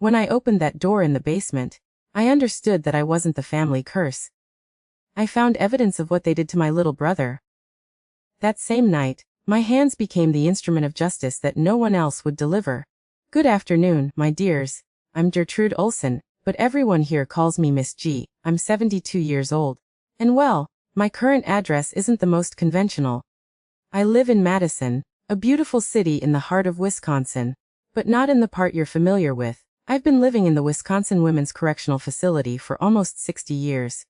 When I opened that door in the basement, I understood that I wasn't the family curse. I found evidence of what they did to my little brother. That same night, my hands became the instrument of justice that no one else would deliver. Good afternoon, my dears. I'm Gertrude Olsen, but everyone here calls me Miss G. I'm 72 years old. And well, my current address isn't the most conventional. I live in Madison, a beautiful city in the heart of Wisconsin, but not in the part you're familiar with. I've been living in the Wisconsin Women's Correctional Facility for almost 60 years.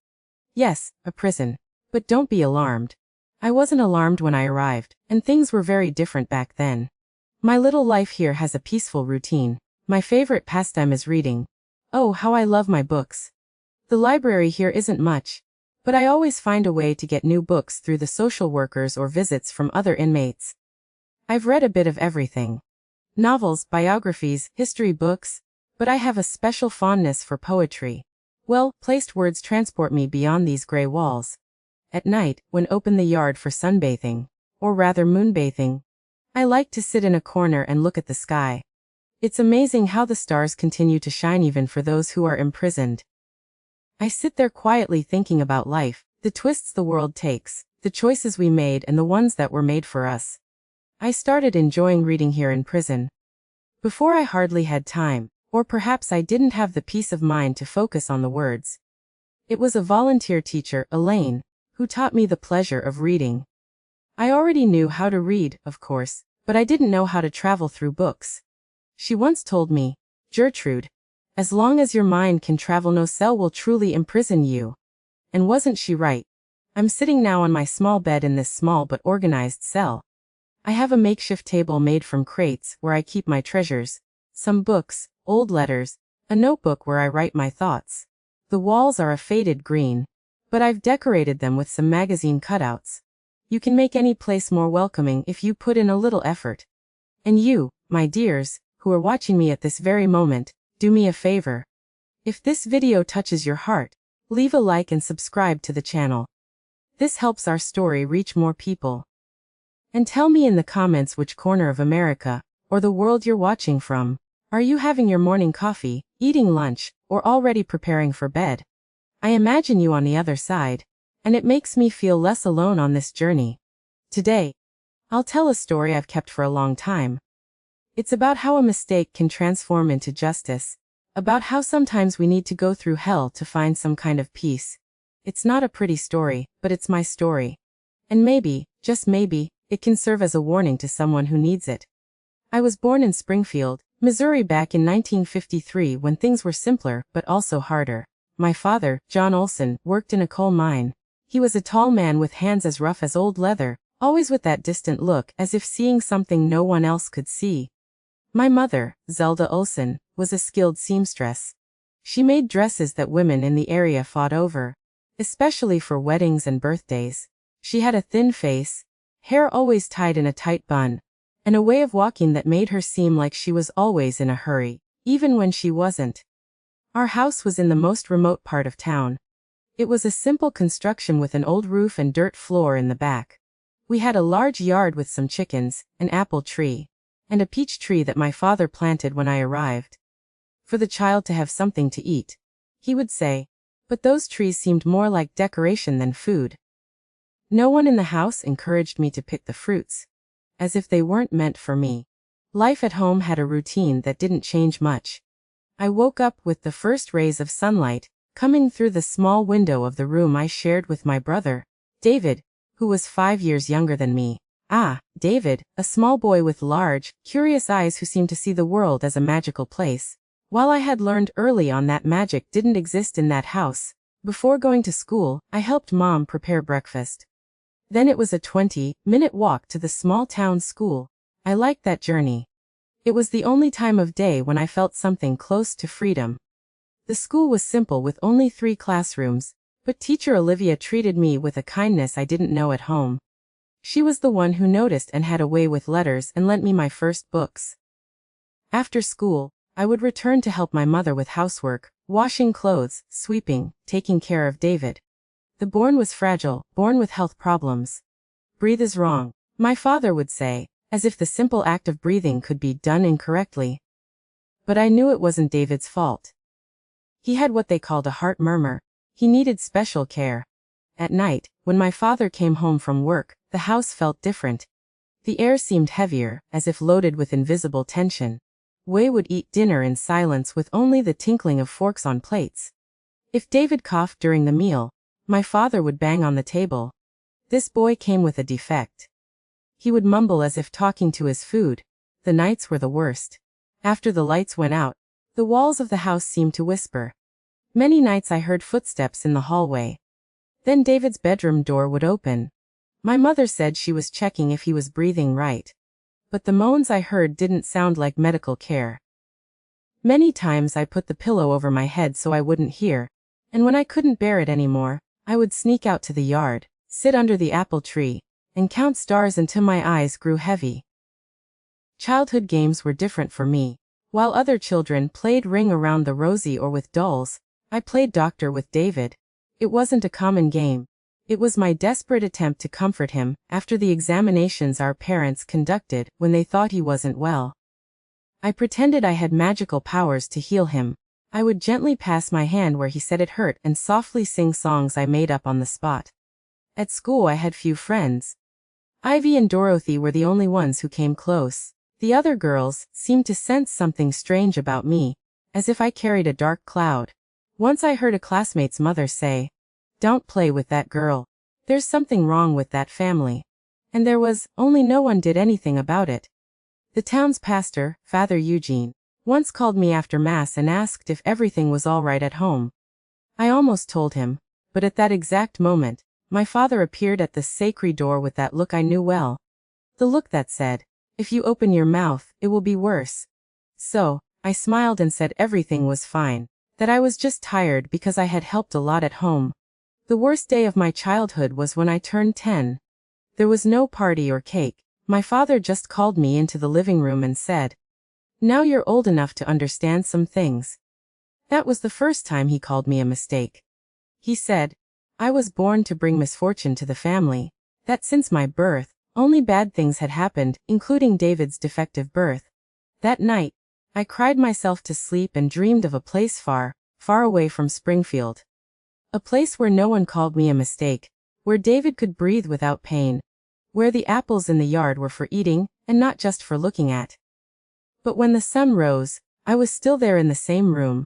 Yes, a prison. But don't be alarmed. I wasn't alarmed when I arrived, and things were very different back then. My little life here has a peaceful routine. My favorite pastime is reading. Oh, how I love my books. The library here isn't much, but I always find a way to get new books through the social workers or visits from other inmates. I've read a bit of everything. Novels, biographies, history books, but I have a special fondness for poetry. Well-placed words transport me beyond these gray walls. At night, when open the yard for sunbathing, or rather moonbathing, I like to sit in a corner and look at the sky. It's amazing how the stars continue to shine even for those who are imprisoned. I sit there quietly thinking about life, the twists the world takes, the choices we made and the ones that were made for us. I started enjoying reading here in prison. Before I hardly had time, or perhaps I didn't have the peace of mind to focus on the words. It was a volunteer teacher, Elaine, who taught me the pleasure of reading. I already knew how to read, of course, but I didn't know how to travel through books. She once told me, Gertrude, as long as your mind can travel, no cell will truly imprison you. And wasn't she right? I'm sitting now on my small bed in this small but organized cell. I have a makeshift table made from crates where I keep my treasures, some books, old letters, a notebook where I write my thoughts. The walls are a faded green, but I've decorated them with some magazine cutouts. You can make any place more welcoming if you put in a little effort. And you, my dears, who are watching me at this very moment, do me a favor. If this video touches your heart, leave a like and subscribe to the channel. This helps our story reach more people. And tell me in the comments which corner of America, or the world you're watching from. Are you having your morning coffee, eating lunch, or already preparing for bed? I imagine you on the other side, and it makes me feel less alone on this journey. Today, I'll tell a story I've kept for a long time. It's about how a mistake can transform into justice, about how sometimes we need to go through hell to find some kind of peace. It's not a pretty story, but it's my story. And maybe, just maybe, it can serve as a warning to someone who needs it. I was born in Springfield, Missouri back in 1953 when things were simpler but also harder. My father, John Olsen, worked in a coal mine. He was a tall man with hands as rough as old leather, always with that distant look as if seeing something no one else could see. My mother, Zelda Olsen, was a skilled seamstress. She made dresses that women in the area fought over, especially for weddings and birthdays. She had a thin face, hair always tied in a tight bun, and a way of walking that made her seem like she was always in a hurry, even when she wasn't. Our house was in the most remote part of town. It was a simple construction with an old roof and dirt floor in the back. We had a large yard with some chickens, an apple tree, and a peach tree that my father planted when I arrived. For the child to have something to eat, he would say, but those trees seemed more like decoration than food. No one in the house encouraged me to pick the fruits, as if they weren't meant for me. Life at home had a routine that didn't change much. I woke up with the first rays of sunlight coming through the small window of the room I shared with my brother, David, who was 5 years younger than me. David, a small boy with large, curious eyes who seemed to see the world as a magical place. While I had learned early on that magic didn't exist in that house, before going to school, I helped Mom prepare breakfast. Then it was a 20-minute walk to the small town school. I liked that journey. It was the only time of day when I felt something close to freedom. The school was simple with only 3 classrooms, but teacher Olivia treated me with a kindness I didn't know at home. She was the one who noticed and had a way with letters and lent me my first books. After school, I would return to help my mother with housework, washing clothes, sweeping, taking care of David. The born was fragile, born with health problems. Breathe is wrong, my father would say, as if the simple act of breathing could be done incorrectly. But I knew it wasn't David's fault. He had what they called a heart murmur. He needed special care. At night, when my father came home from work, the house felt different. The air seemed heavier, as if loaded with invisible tension. Wei would eat dinner in silence with only the tinkling of forks on plates. If David coughed during the meal, my father would bang on the table. This boy came with a defect. He would mumble as if talking to his food. The nights were the worst. After the lights went out, the walls of the house seemed to whisper. Many nights I heard footsteps in the hallway. Then David's bedroom door would open. My mother said she was checking if he was breathing right. But the moans I heard didn't sound like medical care. Many times I put the pillow over my head so I wouldn't hear, and when I couldn't bear it anymore, I would sneak out to the yard, sit under the apple tree, and count stars until my eyes grew heavy. Childhood games were different for me. While other children played ring around the rosy or with dolls, I played doctor with David. It wasn't a common game. It was my desperate attempt to comfort him after the examinations our parents conducted when they thought he wasn't well. I pretended I had magical powers to heal him. I would gently pass my hand where he said it hurt and softly sing songs I made up on the spot. At school I had few friends. Ivy and Dorothy were the only ones who came close. The other girls seemed to sense something strange about me, as if I carried a dark cloud. Once I heard a classmate's mother say, "Don't play with that girl. There's something wrong with that family." And there was, only no one did anything about it. The town's pastor, Father Eugene, once called me after Mass and asked if everything was all right at home. I almost told him, but at that exact moment, my father appeared at the sacred door with that look I knew well. The look that said, "If you open your mouth, it will be worse." So, I smiled and said everything was fine, that I was just tired because I had helped a lot at home. The worst day of my childhood was when I turned 10. There was no party or cake. My father just called me into the living room and said, "Now you're old enough to understand some things." That was the first time he called me a mistake. He said, I was born to bring misfortune to the family, that since my birth, only bad things had happened, including David's defective birth. That night, I cried myself to sleep and dreamed of a place far, far away from Springfield. A place where no one called me a mistake, where David could breathe without pain, where the apples in the yard were for eating, and not just for looking at. But when the sun rose, I was still there in the same room,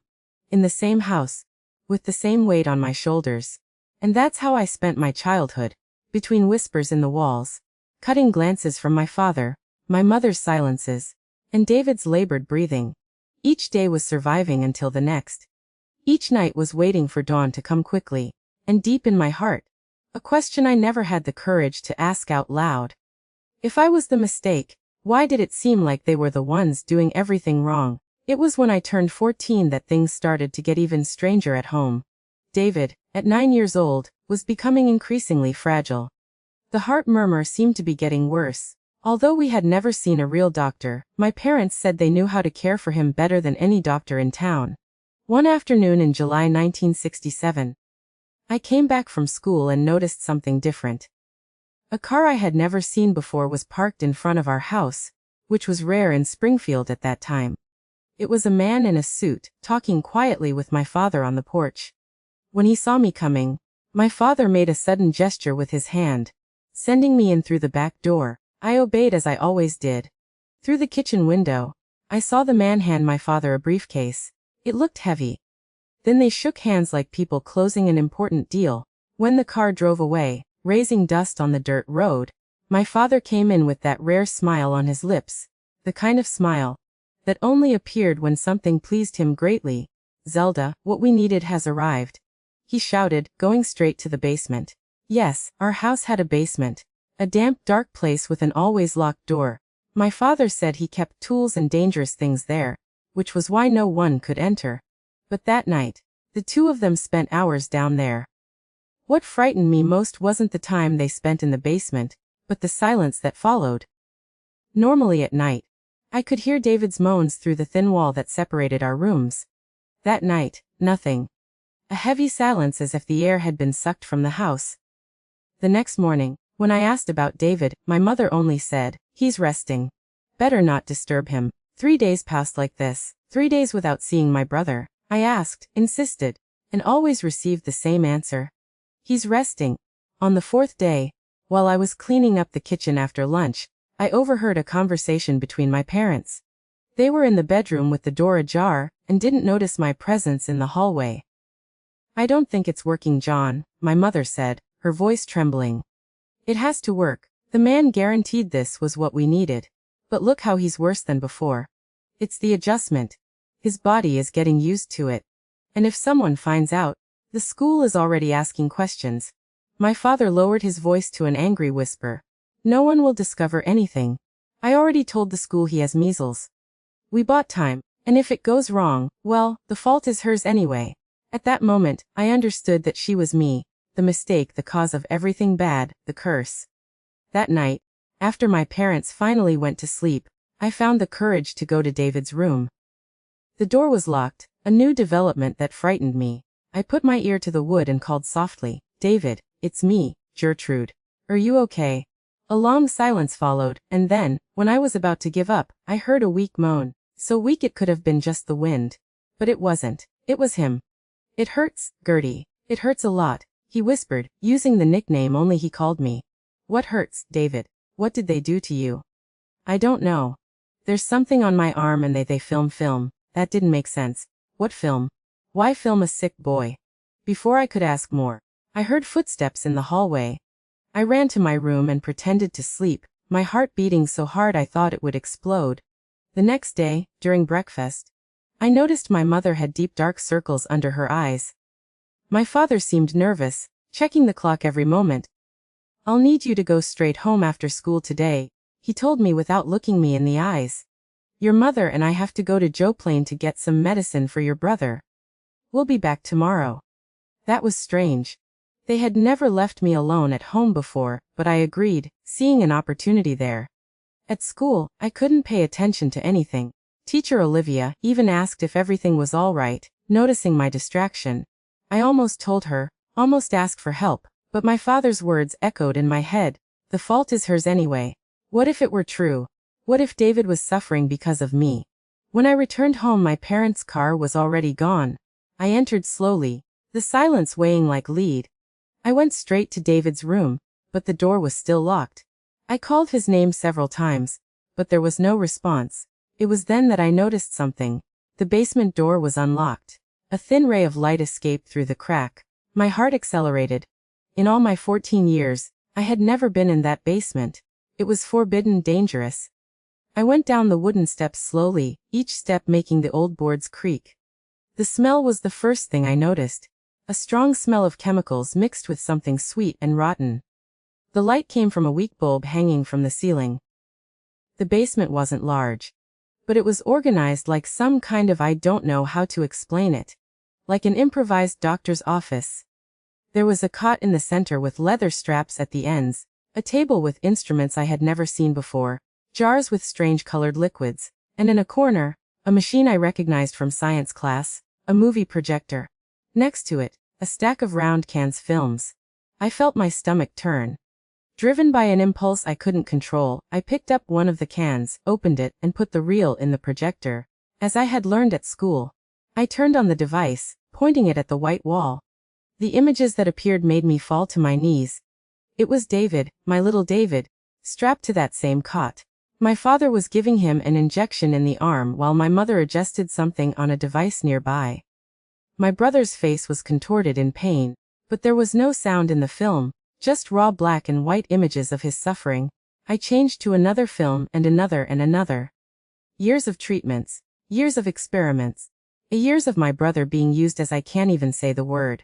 in the same house, with the same weight on my shoulders. And that's how I spent my childhood, between whispers in the walls, cutting glances from my father, my mother's silences, and David's labored breathing. Each day was surviving until the next. Each night was waiting for dawn to come quickly, and deep in my heart, a question I never had the courage to ask out loud. If I was the mistake, why did it seem like they were the ones doing everything wrong? It was when I turned 14 that things started to get even stranger at home. David, at 9 years old, was becoming increasingly fragile. The heart murmur seemed to be getting worse. Although we had never seen a real doctor, my parents said they knew how to care for him better than any doctor in town. One afternoon in July 1967, I came back from school and noticed something different. A car I had never seen before was parked in front of our house, which was rare in Springfield at that time. It was a man in a suit, talking quietly with my father on the porch. When he saw me coming, my father made a sudden gesture with his hand, sending me in through the back door. I obeyed as I always did. Through the kitchen window, I saw the man hand my father a briefcase. It looked heavy. Then they shook hands like people closing an important deal. When the car drove away, raising dust on the dirt road, my father came in with that rare smile on his lips, the kind of smile that only appeared when something pleased him greatly. "Zelda, what we needed has arrived," he shouted, going straight to the basement. Yes, our house had a basement. A damp, dark place with an always locked door. My father said he kept tools and dangerous things there, which was why no one could enter. But that night, the two of them spent hours down there. What frightened me most wasn't the time they spent in the basement, but the silence that followed. Normally at night, I could hear David's moans through the thin wall that separated our rooms. That night, nothing. A heavy silence as if the air had been sucked from the house. The next morning, when I asked about David, my mother only said, "He's resting. Better not disturb him." 3 days passed like this, 3 days without seeing my brother. I asked, insisted, and always received the same answer. He's resting. On the 4th day, while I was cleaning up the kitchen after lunch, I overheard a conversation between my parents. They were in the bedroom with the door ajar, and didn't notice my presence in the hallway. "I don't think it's working, John," my mother said, her voice trembling. "It has to work. The man guaranteed this was what we needed. But look how he's worse than before. It's the adjustment. His body is getting used to it. And if someone finds out, the school is already asking questions." My father lowered his voice to an angry whisper. "No one will discover anything. I already told the school he has measles. We bought time, and if it goes wrong, well, the fault is hers anyway." At that moment, I understood that she was me, the mistake, the cause of everything bad, the curse. That night, after my parents finally went to sleep, I found the courage to go to David's room. The door was locked, a new development that frightened me. I put my ear to the wood and called softly, "David, it's me, Gertrude. Are you okay?" A long silence followed, and then, when I was about to give up, I heard a weak moan. So weak it could have been just the wind. But it wasn't. It was him. "It hurts, Gertie. It hurts a lot," he whispered, using the nickname only he called me. "What hurts, David? What did they do to you?" "I don't know. There's something on my arm and they film. That didn't make sense. What film? Why film a sick boy?" Before I could ask more, I heard footsteps in the hallway. I ran to my room and pretended to sleep, my heart beating so hard I thought it would explode. The next day, during breakfast, I noticed my mother had deep dark circles under her eyes. My father seemed nervous, checking the clock every moment. "I'll need you to go straight home after school today," he told me without looking me in the eyes. "Your mother and I have to go to Joe Plain to get some medicine for your brother. We'll be back tomorrow." That was strange. They had never left me alone at home before, but I agreed, seeing an opportunity there. At school, I couldn't pay attention to anything. Teacher Olivia even asked if everything was all right, noticing my distraction. I almost told her, almost asked for help, but my father's words echoed in my head. The fault is hers anyway. What if it were true? What if David was suffering because of me? When I returned home, my parents' car was already gone. I entered slowly, the silence weighing like lead. I went straight to David's room, but the door was still locked. I called his name several times, but there was no response. It was then that I noticed something. The basement door was unlocked. A thin ray of light escaped through the crack. My heart accelerated. In all my 14 years, I had never been in that basement. It was forbidden, dangerous. I went down the wooden steps slowly, each step making the old boards creak. The smell was the first thing I noticed. A strong smell of chemicals mixed with something sweet and rotten. The light came from a weak bulb hanging from the ceiling. The basement wasn't large, but it was organized like some kind of, I don't know how to explain it, like an improvised doctor's office. There was a cot in the center with leather straps at the ends, a table with instruments I had never seen before, jars with strange colored liquids, and in a corner, a machine I recognized from science class, a movie projector. Next to it, a stack of round cans films. I felt my stomach turn. Driven by an impulse I couldn't control, I picked up one of the cans, opened it, and put the reel in the projector, as I had learned at school. I turned on the device, pointing it at the white wall. The images that appeared made me fall to my knees. It was David, my little David, strapped to that same cot. My father was giving him an injection in the arm while my mother adjusted something on a device nearby. My brother's face was contorted in pain, but there was no sound in the film, just raw black and white images of his suffering. I changed to another film and another and another. Years of treatments, years of experiments, years of my brother being used as I can't even say the word.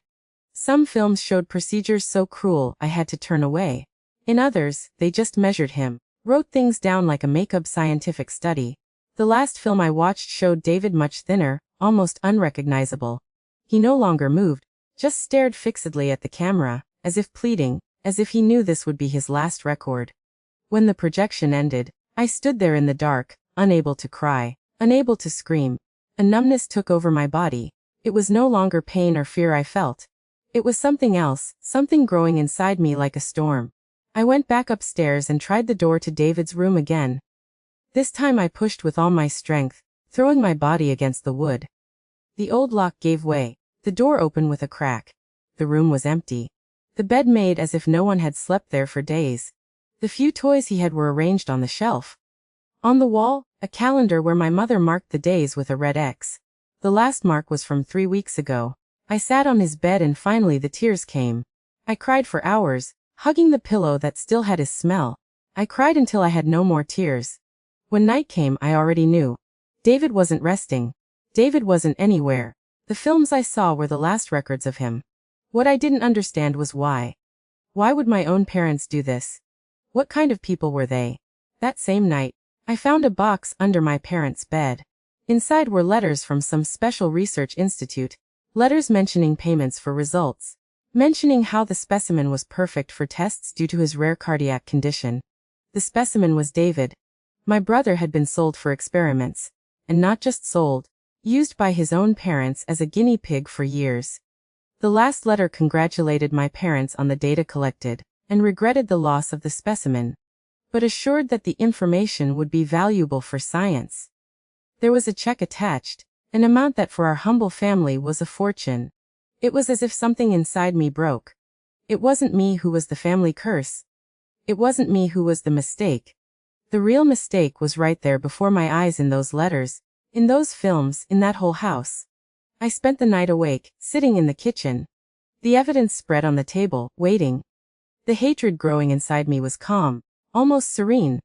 Some films showed procedures so cruel I had to turn away. In others, they just measured him, wrote things down like a make-up scientific study. The last film I watched showed David much thinner, almost unrecognizable. He no longer moved, just stared fixedly at the camera, as if pleading, as if he knew this would be his last record. When the projection ended, I stood there in the dark, unable to cry, unable to scream. A numbness took over my body. It was no longer pain or fear I felt. It was something else, something growing inside me like a storm. I went back upstairs and tried the door to David's room again. This time I pushed with all my strength, throwing my body against the wood. The old lock gave way. The door opened with a crack. The room was empty. The bed made as if no one had slept there for days. The few toys he had were arranged on the shelf. On the wall, a calendar where my mother marked the days with a red X. The last mark was from 3 weeks ago. I sat on his bed and finally the tears came. I cried for hours, hugging the pillow that still had his smell. I cried until I had no more tears. When night came, I already knew. David wasn't resting. David wasn't anywhere. The films I saw were the last records of him. What I didn't understand was why. Why would my own parents do this? What kind of people were they? That same night, I found a box under my parents' bed. Inside were letters from some special research institute, letters mentioning payments for results, mentioning how the specimen was perfect for tests due to his rare cardiac condition. The specimen was David. My brother had been sold for experiments, and not just sold, used by his own parents as a guinea pig for years. The last letter congratulated my parents on the data collected, and regretted the loss of the specimen, but assured that the information would be valuable for science. There was a check attached, an amount that for our humble family was a fortune. It was as if something inside me broke. It wasn't me who was the family curse. It wasn't me who was the mistake. The real mistake was right there before my eyes in those letters, in those films, in that whole house. I spent the night awake, sitting in the kitchen. The evidence spread on the table, waiting. The hatred growing inside me was calm, almost serene.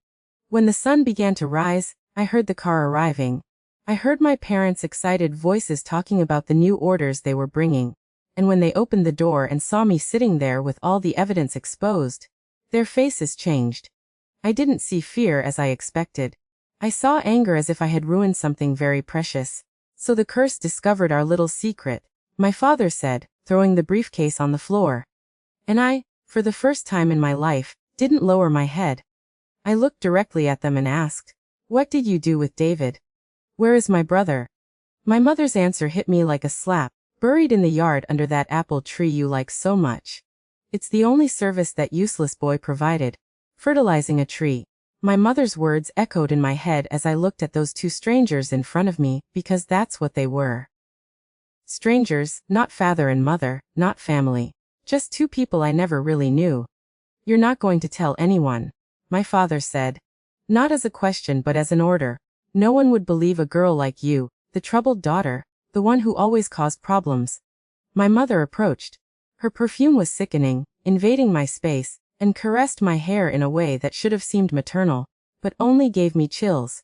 When the sun began to rise, I heard the car arriving. I heard my parents' excited voices talking about the new orders they were bringing, and when they opened the door and saw me sitting there with all the evidence exposed, their faces changed. I didn't see fear as I expected. I saw anger as if I had ruined something very precious. So the curse discovered our little secret, my father said, throwing the briefcase on the floor. And I, for the first time in my life, didn't lower my head. I looked directly at them and asked, "What did you do with David? Where is my brother?" My mother's answer hit me like a slap. "Buried in the yard under that apple tree you like so much. It's the only service that useless boy provided. Fertilizing a tree." My mother's words echoed in my head as I looked at those two strangers in front of me, because that's what they were. Strangers, not father and mother, not family. Just two people I never really knew. "You're not going to tell anyone," my father said. Not as a question but as an order. No one would believe a girl like you, the troubled daughter, the one who always caused problems. My mother approached. Her perfume was sickening, invading my space, and caressed my hair in a way that should have seemed maternal, but only gave me chills.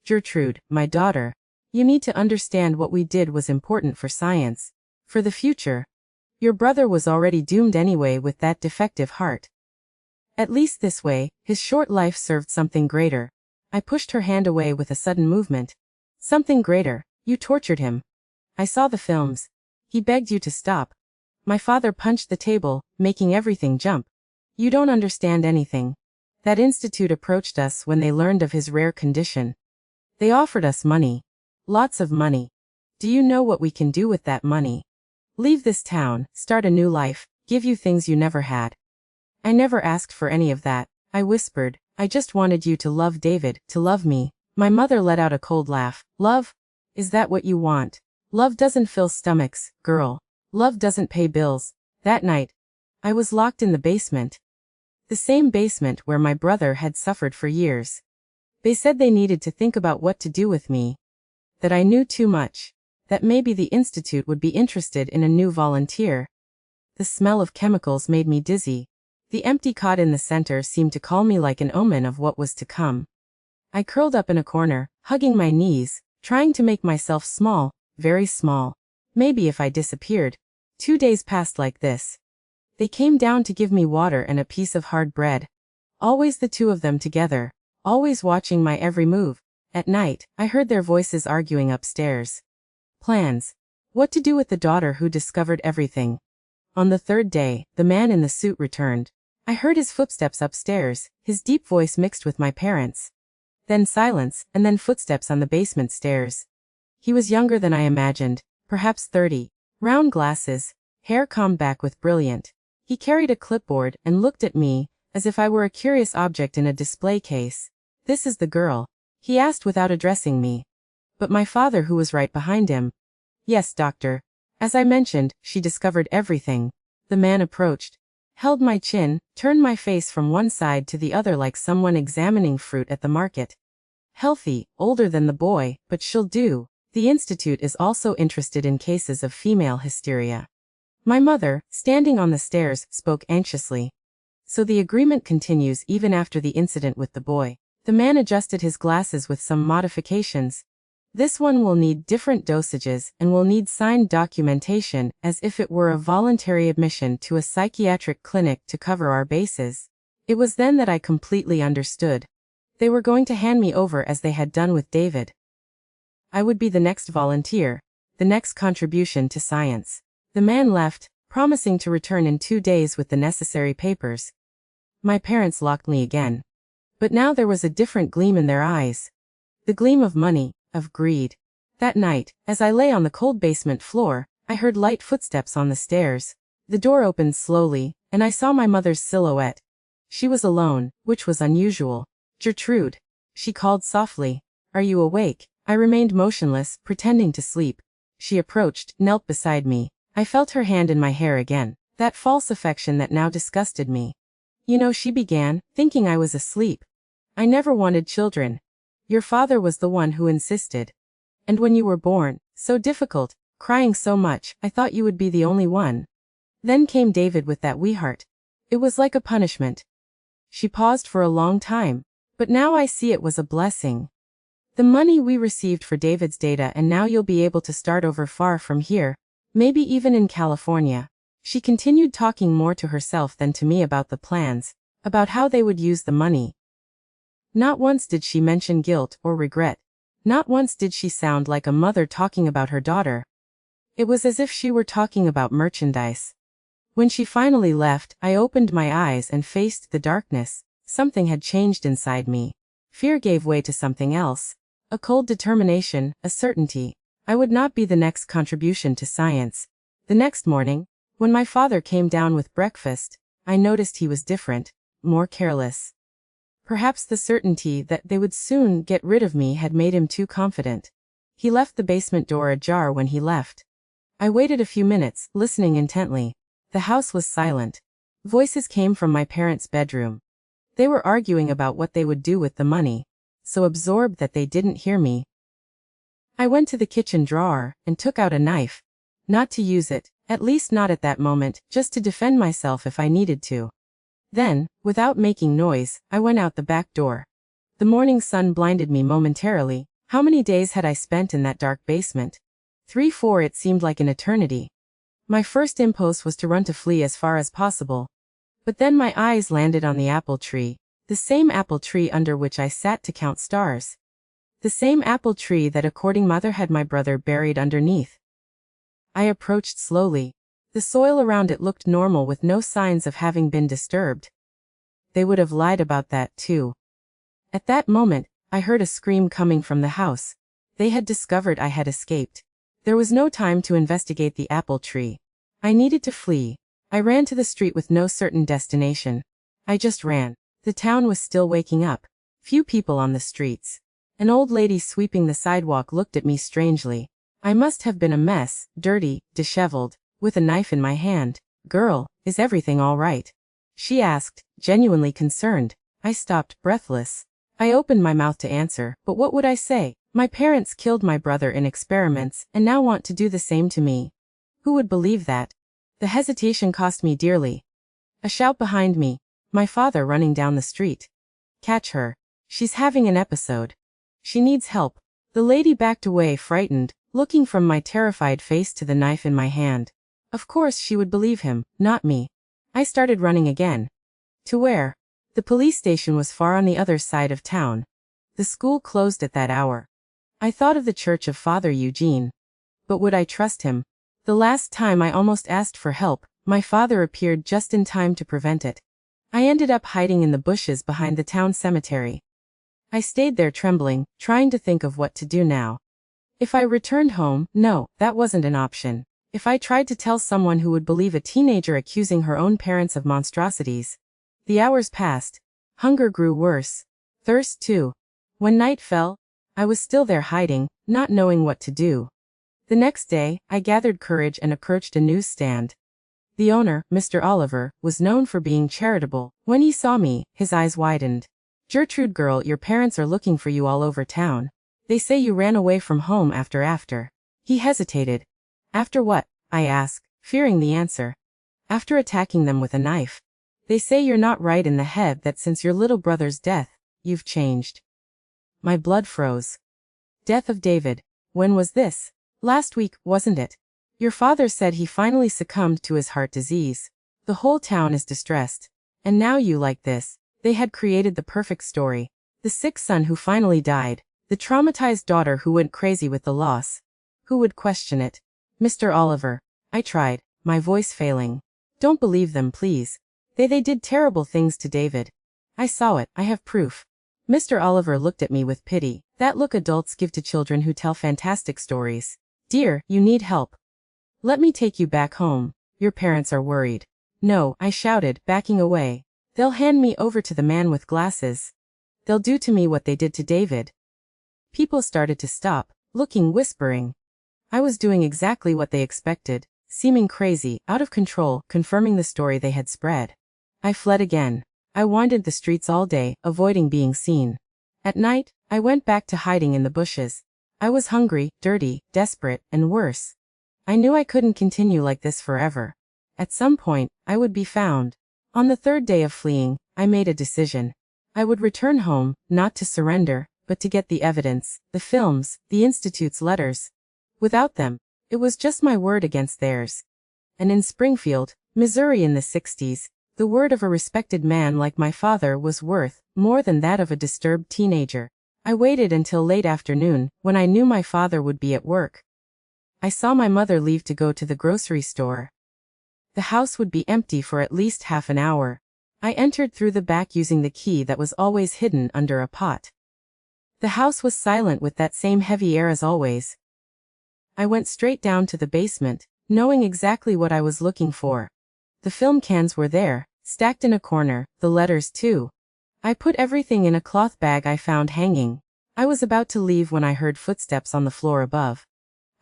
"Gertrude, my daughter, you need to understand what we did was important for science, for the future. Your brother was already doomed anyway with that defective heart. At least this way, his short life served something greater." I pushed her hand away with a sudden movement. "Something greater. You tortured him. I saw the films. He begged you to stop." My father punched the table, making everything jump. "You don't understand anything. That institute approached us when they learned of his rare condition. They offered us money. Lots of money. Do you know what we can do with that money? Leave this town, start a new life, give you things you never had." "I never asked for any of that," I whispered. "I just wanted you to love David, to love me." My mother let out a cold laugh. "Love? Is that what you want? Love doesn't fill stomachs, girl. Love doesn't pay bills." That night, I was locked in the basement. The same basement where my brother had suffered for years. They said they needed to think about what to do with me. That I knew too much. That maybe the institute would be interested in a new volunteer. The smell of chemicals made me dizzy. The empty cot in the center seemed to call me like an omen of what was to come. I curled up in a corner, hugging my knees, trying to make myself small, very small. Maybe if I disappeared. 2 days passed like this. They came down to give me water and a piece of hard bread. Always the two of them together, always watching my every move. At night, I heard their voices arguing upstairs. Plans. What to do with the daughter who discovered everything. On the third day, the man in the suit returned. I heard his footsteps upstairs, his deep voice mixed with my parents'. Then silence, and then footsteps on the basement stairs. He was younger than I imagined, perhaps 30. Round glasses, hair combed back with brilliant. He carried a clipboard and looked at me, as if I were a curious object in a display case. "This is the girl?" he asked without addressing me. But my father, who was right behind him. "Yes, doctor. As I mentioned, she discovered everything." The man approached, held my chin, turned my face from one side to the other like someone examining fruit at the market. "Healthy, older than the boy, but she'll do. The institute is also interested in cases of female hysteria." My mother, standing on the stairs, spoke anxiously. "So the agreement continues even after the incident with the boy." The man adjusted his glasses with some modifications. "This one will need different dosages and will need signed documentation as if it were a voluntary admission to a psychiatric clinic to cover our bases." It was then that I completely understood. They were going to hand me over as they had done with David. I would be the next volunteer, the next contribution to science. The man left, promising to return in 2 days with the necessary papers. My parents locked me again. But now there was a different gleam in their eyes. The gleam of money, of greed. That night, as I lay on the cold basement floor, I heard light footsteps on the stairs. The door opened slowly, and I saw my mother's silhouette. She was alone, which was unusual. "Gertrude," she called softly. "Are you awake?" I remained motionless, pretending to sleep. She approached, knelt beside me. I felt her hand in my hair again, that false affection that now disgusted me. "You know," she began, thinking I was asleep, "I never wanted children. Your father was the one who insisted. And when you were born, so difficult, crying so much, I thought you would be the only one. Then came David with that wee heart. It was like a punishment." She paused for a long time. "But now I see it was a blessing. The money we received for David's data, and now you'll be able to start over far from here, maybe even in California." She continued, talking more to herself than to me about the plans, about how they would use the money. Not once did she mention guilt or regret. Not once did she sound like a mother talking about her daughter. It was as if she were talking about merchandise. When she finally left, I opened my eyes and faced the darkness. Something had changed inside me. Fear gave way to something else. A cold determination, a certainty. I would not be the next contribution to science. The next morning, when my father came down with breakfast, I noticed he was different, more careless. Perhaps the certainty that they would soon get rid of me had made him too confident. He left the basement door ajar when he left. I waited a few minutes, listening intently. The house was silent. Voices came from my parents' bedroom. They were arguing about what they would do with the money, so absorbed that they didn't hear me. I went to the kitchen drawer and took out a knife. Not to use it, at least not at that moment, just to defend myself if I needed to. Then, without making noise, I went out the back door. The morning sun blinded me momentarily. How many days had I spent in that dark basement? 3, 4, it seemed like an eternity. My first impulse was to run, to flee as far as possible. But then my eyes landed on the apple tree. The same apple tree under which I sat to count stars. The same apple tree that, according mother, had my brother buried underneath. I approached slowly. The soil around it looked normal, with no signs of having been disturbed. They would have lied about that too. At that moment, I heard a scream coming from the house. They had discovered I had escaped. There was no time to investigate the apple tree. I needed to flee. I ran to the street with no certain destination. I just ran. The town was still waking up. Few people on the streets. An old lady sweeping the sidewalk looked at me strangely. I must have been a mess, dirty, disheveled, with a knife in my hand. "Girl, is everything all right?" she asked, genuinely concerned. I stopped, breathless. I opened my mouth to answer, but what would I say? My parents killed my brother in experiments, and now want to do the same to me. Who would believe that? The hesitation cost me dearly. A shout behind me. My father running down the street. "Catch her. She's having an episode. She needs help." The lady backed away, frightened, looking from my terrified face to the knife in my hand. Of course she would believe him, not me. I started running again. To where? The police station was far on the other side of town. The school closed at that hour. I thought of the church of Father Eugene. But would I trust him? The last time I almost asked for help, my father appeared just in time to prevent it. I ended up hiding in the bushes behind the town cemetery. I stayed there trembling, trying to think of what to do now. If I returned home, no, that wasn't an option. If I tried to tell someone, who would believe a teenager accusing her own parents of monstrosities? The hours passed. Hunger grew worse. Thirst too. When night fell, I was still there hiding, not knowing what to do. The next day, I gathered courage and approached a newsstand. The owner, Mr. Oliver, was known for being charitable. When he saw me, his eyes widened. "Gertrude girl, your parents are looking for you all over town. They say you ran away from home after. He hesitated. "After what?" I asked, fearing the answer. "After attacking them with a knife. They say you're not right in the head, that since your little brother's death, you've changed." My blood froze. Death of David. When was this? Last week, wasn't it? Your father said he finally succumbed to his heart disease. The whole town is distressed. And now you like this. They had created the perfect story. The sick son who finally died. The traumatized daughter who went crazy with the loss. Who would question it? "Mr. Oliver." I tried, my voice failing. "Don't believe them, please. They did terrible things to David. I saw it, I have proof." Mr. Oliver looked at me with pity, that look adults give to children who tell fantastic stories. "Dear, you need help. Let me take you back home. Your parents are worried." "No," I shouted, backing away. "They'll hand me over to the man with glasses. They'll do to me what they did to David." People started to stop, looking, whispering. I was doing exactly what they expected, seeming crazy, out of control, confirming the story they had spread. I fled again. I wandered the streets all day, avoiding being seen. At night, I went back to hiding in the bushes. I was hungry, dirty, desperate, and worse. I knew I couldn't continue like this forever. At some point, I would be found. On the third day of fleeing, I made a decision. I would return home, not to surrender, but to get the evidence, the films, the Institute's letters. Without them, it was just my word against theirs. And in Springfield, Missouri in the 60s, the word of a respected man like my father was worth more than that of a disturbed teenager. I waited until late afternoon, when I knew my father would be at work. I saw my mother leave to go to the grocery store. The house would be empty for at least half an hour. I entered through the back using the key that was always hidden under a pot. The house was silent with that same heavy air as always. I went straight down to the basement, knowing exactly what I was looking for. The film cans were there, stacked in a corner, the letters too. I put everything in a cloth bag I found hanging. I was about to leave when I heard footsteps on the floor above.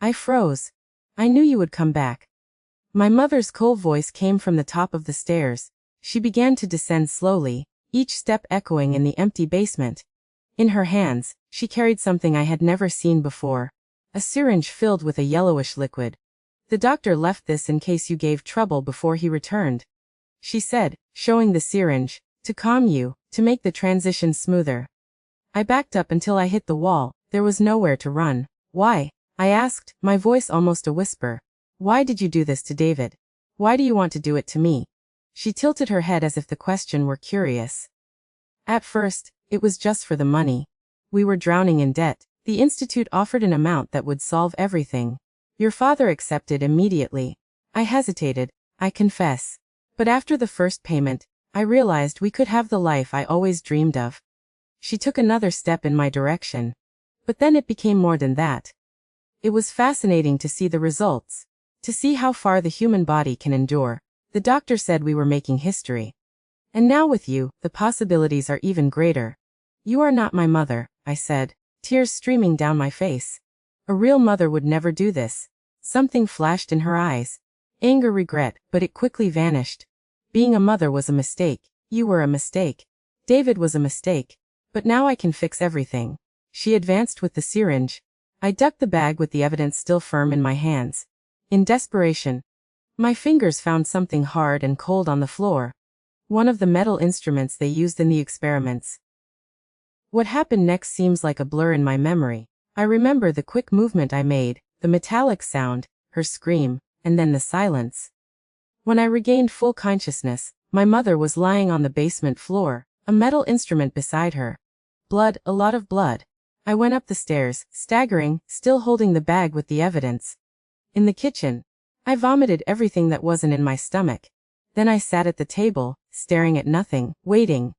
I froze. "I knew you would come back." My mother's cold voice came from the top of the stairs. She began to descend slowly, each step echoing in the empty basement. In her hands, she carried something I had never seen before. A syringe filled with a yellowish liquid. "The doctor left this in case you gave trouble before he returned," she said, showing the syringe, "to calm you, to make the transition smoother." I backed up until I hit the wall. There was nowhere to run. "Why?" I asked, my voice almost a whisper. "Why did you do this to David? Why do you want to do it to me?" She tilted her head as if the question were curious. "At first, it was just for the money. We were drowning in debt. The Institute offered an amount that would solve everything. Your father accepted immediately." I hesitated, I confess. But after the first payment, I realized we could have the life I always dreamed of. She took another step in my direction. But then it became more than that. It was fascinating to see the results. To see how far the human body can endure. The doctor said we were making history. "And now with you, the possibilities are even greater." "You are not my mother," I said, tears streaming down my face. "A real mother would never do this." Something flashed in her eyes. Anger, regret, but it quickly vanished. "Being a mother was a mistake. You were a mistake. David was a mistake. But now I can fix everything." She advanced with the syringe. I ducked the bag with the evidence still firm in my hands. In desperation, my fingers found something hard and cold on the floor. One of the metal instruments they used in the experiments. What happened next seems like a blur in my memory. I remember the quick movement I made, the metallic sound, her scream, and then the silence. When I regained full consciousness, my mother was lying on the basement floor, a metal instrument beside her. Blood, a lot of blood. I went up the stairs, staggering, still holding the bag with the evidence. In the kitchen, I vomited everything that wasn't in my stomach. Then I sat at the table, staring at nothing, waiting.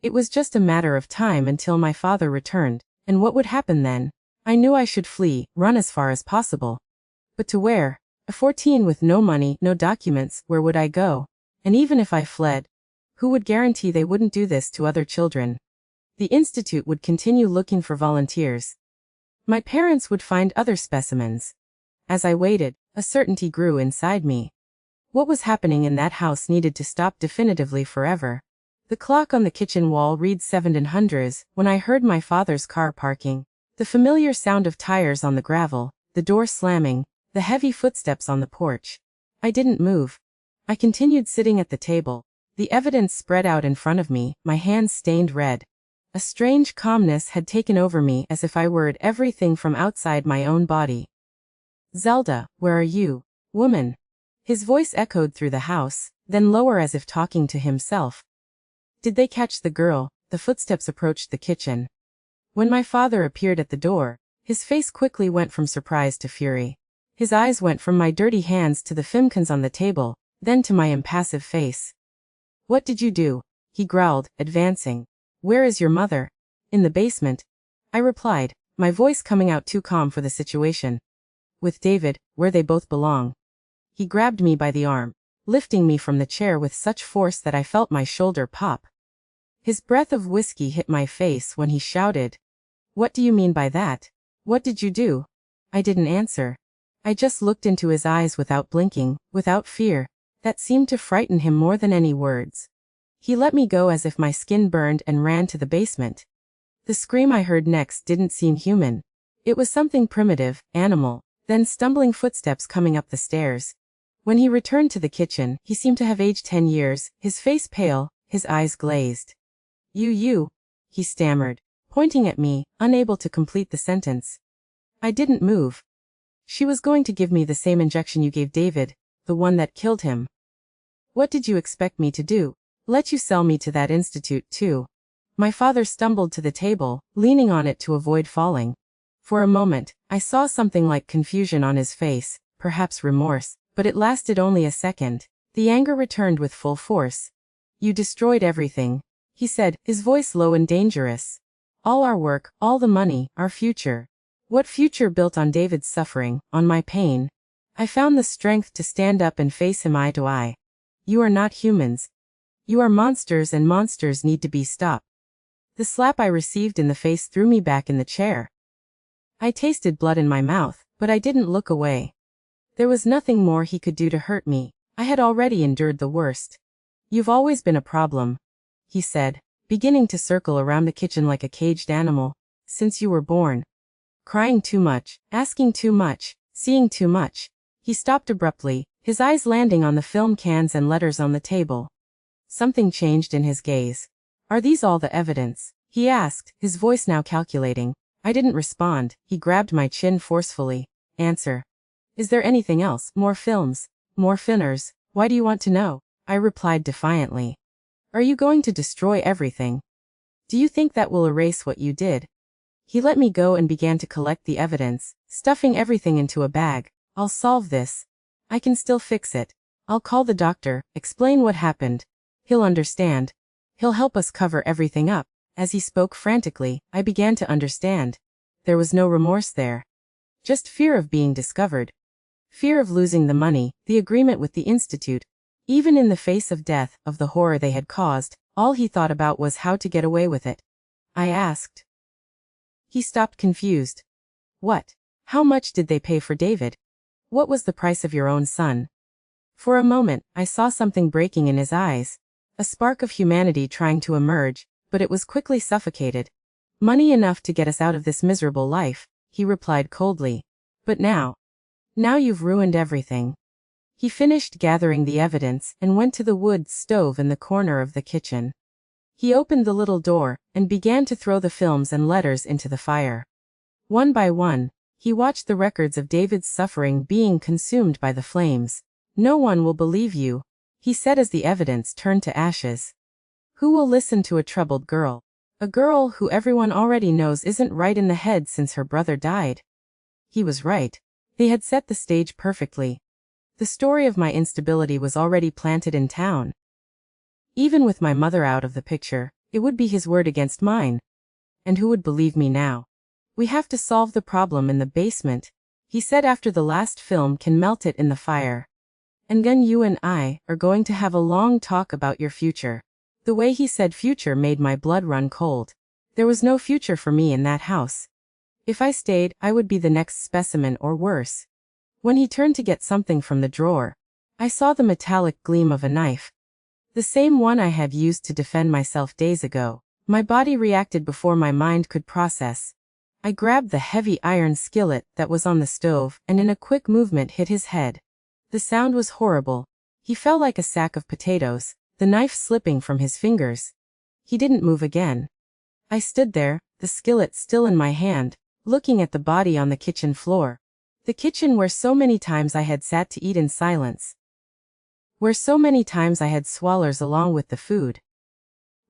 It was just a matter of time until my father returned, and what would happen then? I knew I should flee, run as far as possible. But to where? A 14 with no money, no documents, where would I go? And even if I fled, who would guarantee they wouldn't do this to other children? The institute would continue looking for volunteers. My parents would find other specimens. As I waited, a certainty grew inside me. What was happening in that house needed to stop definitively forever. The clock on the kitchen wall read 700 when I heard my father's car parking. The familiar sound of tires on the gravel, the door slamming, the heavy footsteps on the porch. I didn't move. I continued sitting at the table. The evidence spread out in front of me, my hands stained red. A strange calmness had taken over me, as if I were everything from outside my own body. "Zelda, where are you, woman?" His voice echoed through the house, then lower as if talking to himself. "Did they catch the girl?" The footsteps approached the kitchen. When my father appeared at the door, his face quickly went from surprise to fury. His eyes went from my dirty hands to the filmcans on the table, then to my impassive face. "What did you do?" he growled, advancing. "Where is your mother?" "In the basement," I replied, my voice coming out too calm for the situation. "With David, where they both belong." He grabbed me by the arm, lifting me from the chair with such force that I felt my shoulder pop. His breath of whiskey hit my face when he shouted, "What do you mean by that? What did you do?" I didn't answer. I just looked into his eyes without blinking, without fear, that seemed to frighten him more than any words. He let me go as if my skin burned and ran to the basement. The scream I heard next didn't seem human. It was something primitive, animal, then stumbling footsteps coming up the stairs. When he returned to the kitchen, he seemed to have aged 10 years, his face pale, his eyes glazed. You, he stammered, pointing at me, unable to complete the sentence. I didn't move. "She was going to give me the same injection you gave David, the one that killed him." "What did you expect me to do? Let you sell me to that institute too?" My father stumbled to the table, leaning on it to avoid falling. For a moment, I saw something like confusion on his face, perhaps remorse, but it lasted only a second. The anger returned with full force. "You destroyed everything," he said, his voice low and dangerous. "All our work, all the money, our future." What future built on David's suffering, on my pain? I found the strength to stand up and face him eye to eye. "You are not humans. You are monsters, and monsters need to be stopped." The slap I received in the face threw me back in the chair. I tasted blood in my mouth, but I didn't look away. There was nothing more he could do to hurt me. I had already endured the worst. "You've always been a problem," he said, beginning to circle around the kitchen like a caged animal. "Since you were born. Crying too much, asking too much, seeing too much." He stopped abruptly, his eyes landing on the film cans and letters on the table. Something changed in his gaze. "Are these all the evidence?" he asked, his voice now calculating. I didn't respond. He grabbed my chin forcefully. "Answer. Is there anything else? More films? More finners? Why do you want to know?" I replied defiantly. "Are you going to destroy everything? Do you think that will erase what you did?" He let me go and began to collect the evidence, stuffing everything into a bag. "I'll solve this. I can still fix it. I'll call the doctor, explain what happened. He'll understand. He'll help us cover everything up." As he spoke frantically, I began to understand. There was no remorse there. Just fear of being discovered. Fear of losing the money, the agreement with the institute. Even in the face of death, of the horror they had caused, all he thought about was how to get away with it. I asked. He stopped confused. "What? How much did they pay for David? What was the price of your own son?" For a moment, I saw something breaking in his eyes. A spark of humanity trying to emerge, but it was quickly suffocated. "Money enough to get us out of this miserable life," he replied coldly. "But now you've ruined everything." He finished gathering the evidence and went to the wood stove in the corner of the kitchen. He opened the little door and began to throw the films and letters into the fire. One by one, he watched the records of David's suffering being consumed by the flames. "No one will believe you," he said as the evidence turned to ashes. "Who will listen to a troubled girl? A girl who everyone already knows isn't right in the head since her brother died." He was right. They had set the stage perfectly. The story of my instability was already planted in town. Even with my mother out of the picture, it would be his word against mine. And who would believe me now? "We have to solve the problem in the basement," he said after the last film can melt it in the fire. "And then you and I are going to have a long talk about your future." The way he said future made my blood run cold. There was no future for me in that house. If I stayed, I would be the next specimen or worse. When he turned to get something from the drawer, I saw the metallic gleam of a knife. The same one I had used to defend myself days ago. My body reacted before my mind could process. I grabbed the heavy iron skillet that was on the stove and in a quick movement hit his head. The sound was horrible. He fell like a sack of potatoes, the knife slipping from his fingers. He didn't move again. I stood there, the skillet still in my hand, looking at the body on the kitchen floor. The kitchen where so many times I had sat to eat in silence. Where so many times I had swallowed along with the food.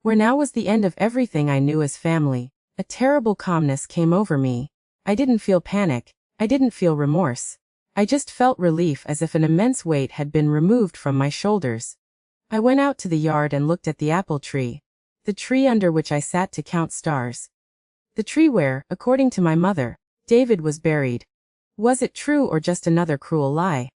Where now was the end of everything I knew as family. A terrible calmness came over me. I didn't feel panic. I didn't feel remorse. I just felt relief, as if an immense weight had been removed from my shoulders. I went out to the yard and looked at the apple tree. The tree under which I sat to count stars. The tree where, according to my mother, David was buried. Was it true or just another cruel lie?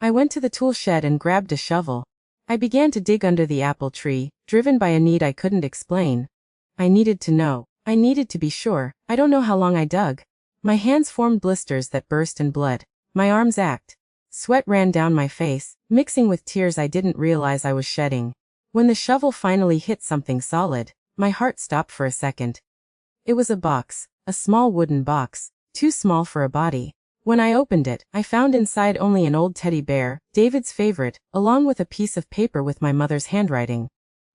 I went to the tool shed and grabbed a shovel. I began to dig under the apple tree, driven by a need I couldn't explain. I needed to know. I needed to be sure. I don't know how long I dug. My hands formed blisters that burst in blood. My arms ached. Sweat ran down my face, mixing with tears I didn't realize I was shedding. When the shovel finally hit something solid, my heart stopped for a second. It was a box, a small wooden box, too small for a body. When I opened it, I found inside only an old teddy bear, David's favorite, along with a piece of paper with my mother's handwriting.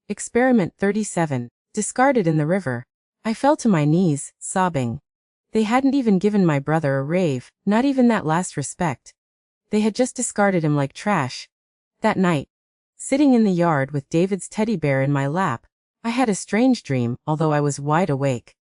Experiment 37. Discarded in the river. I fell to my knees, sobbing. They hadn't even given my brother a rave, not even that last respect. They had just discarded him like trash. That night, sitting in the yard with David's teddy bear in my lap, I had a strange dream, although I was wide awake.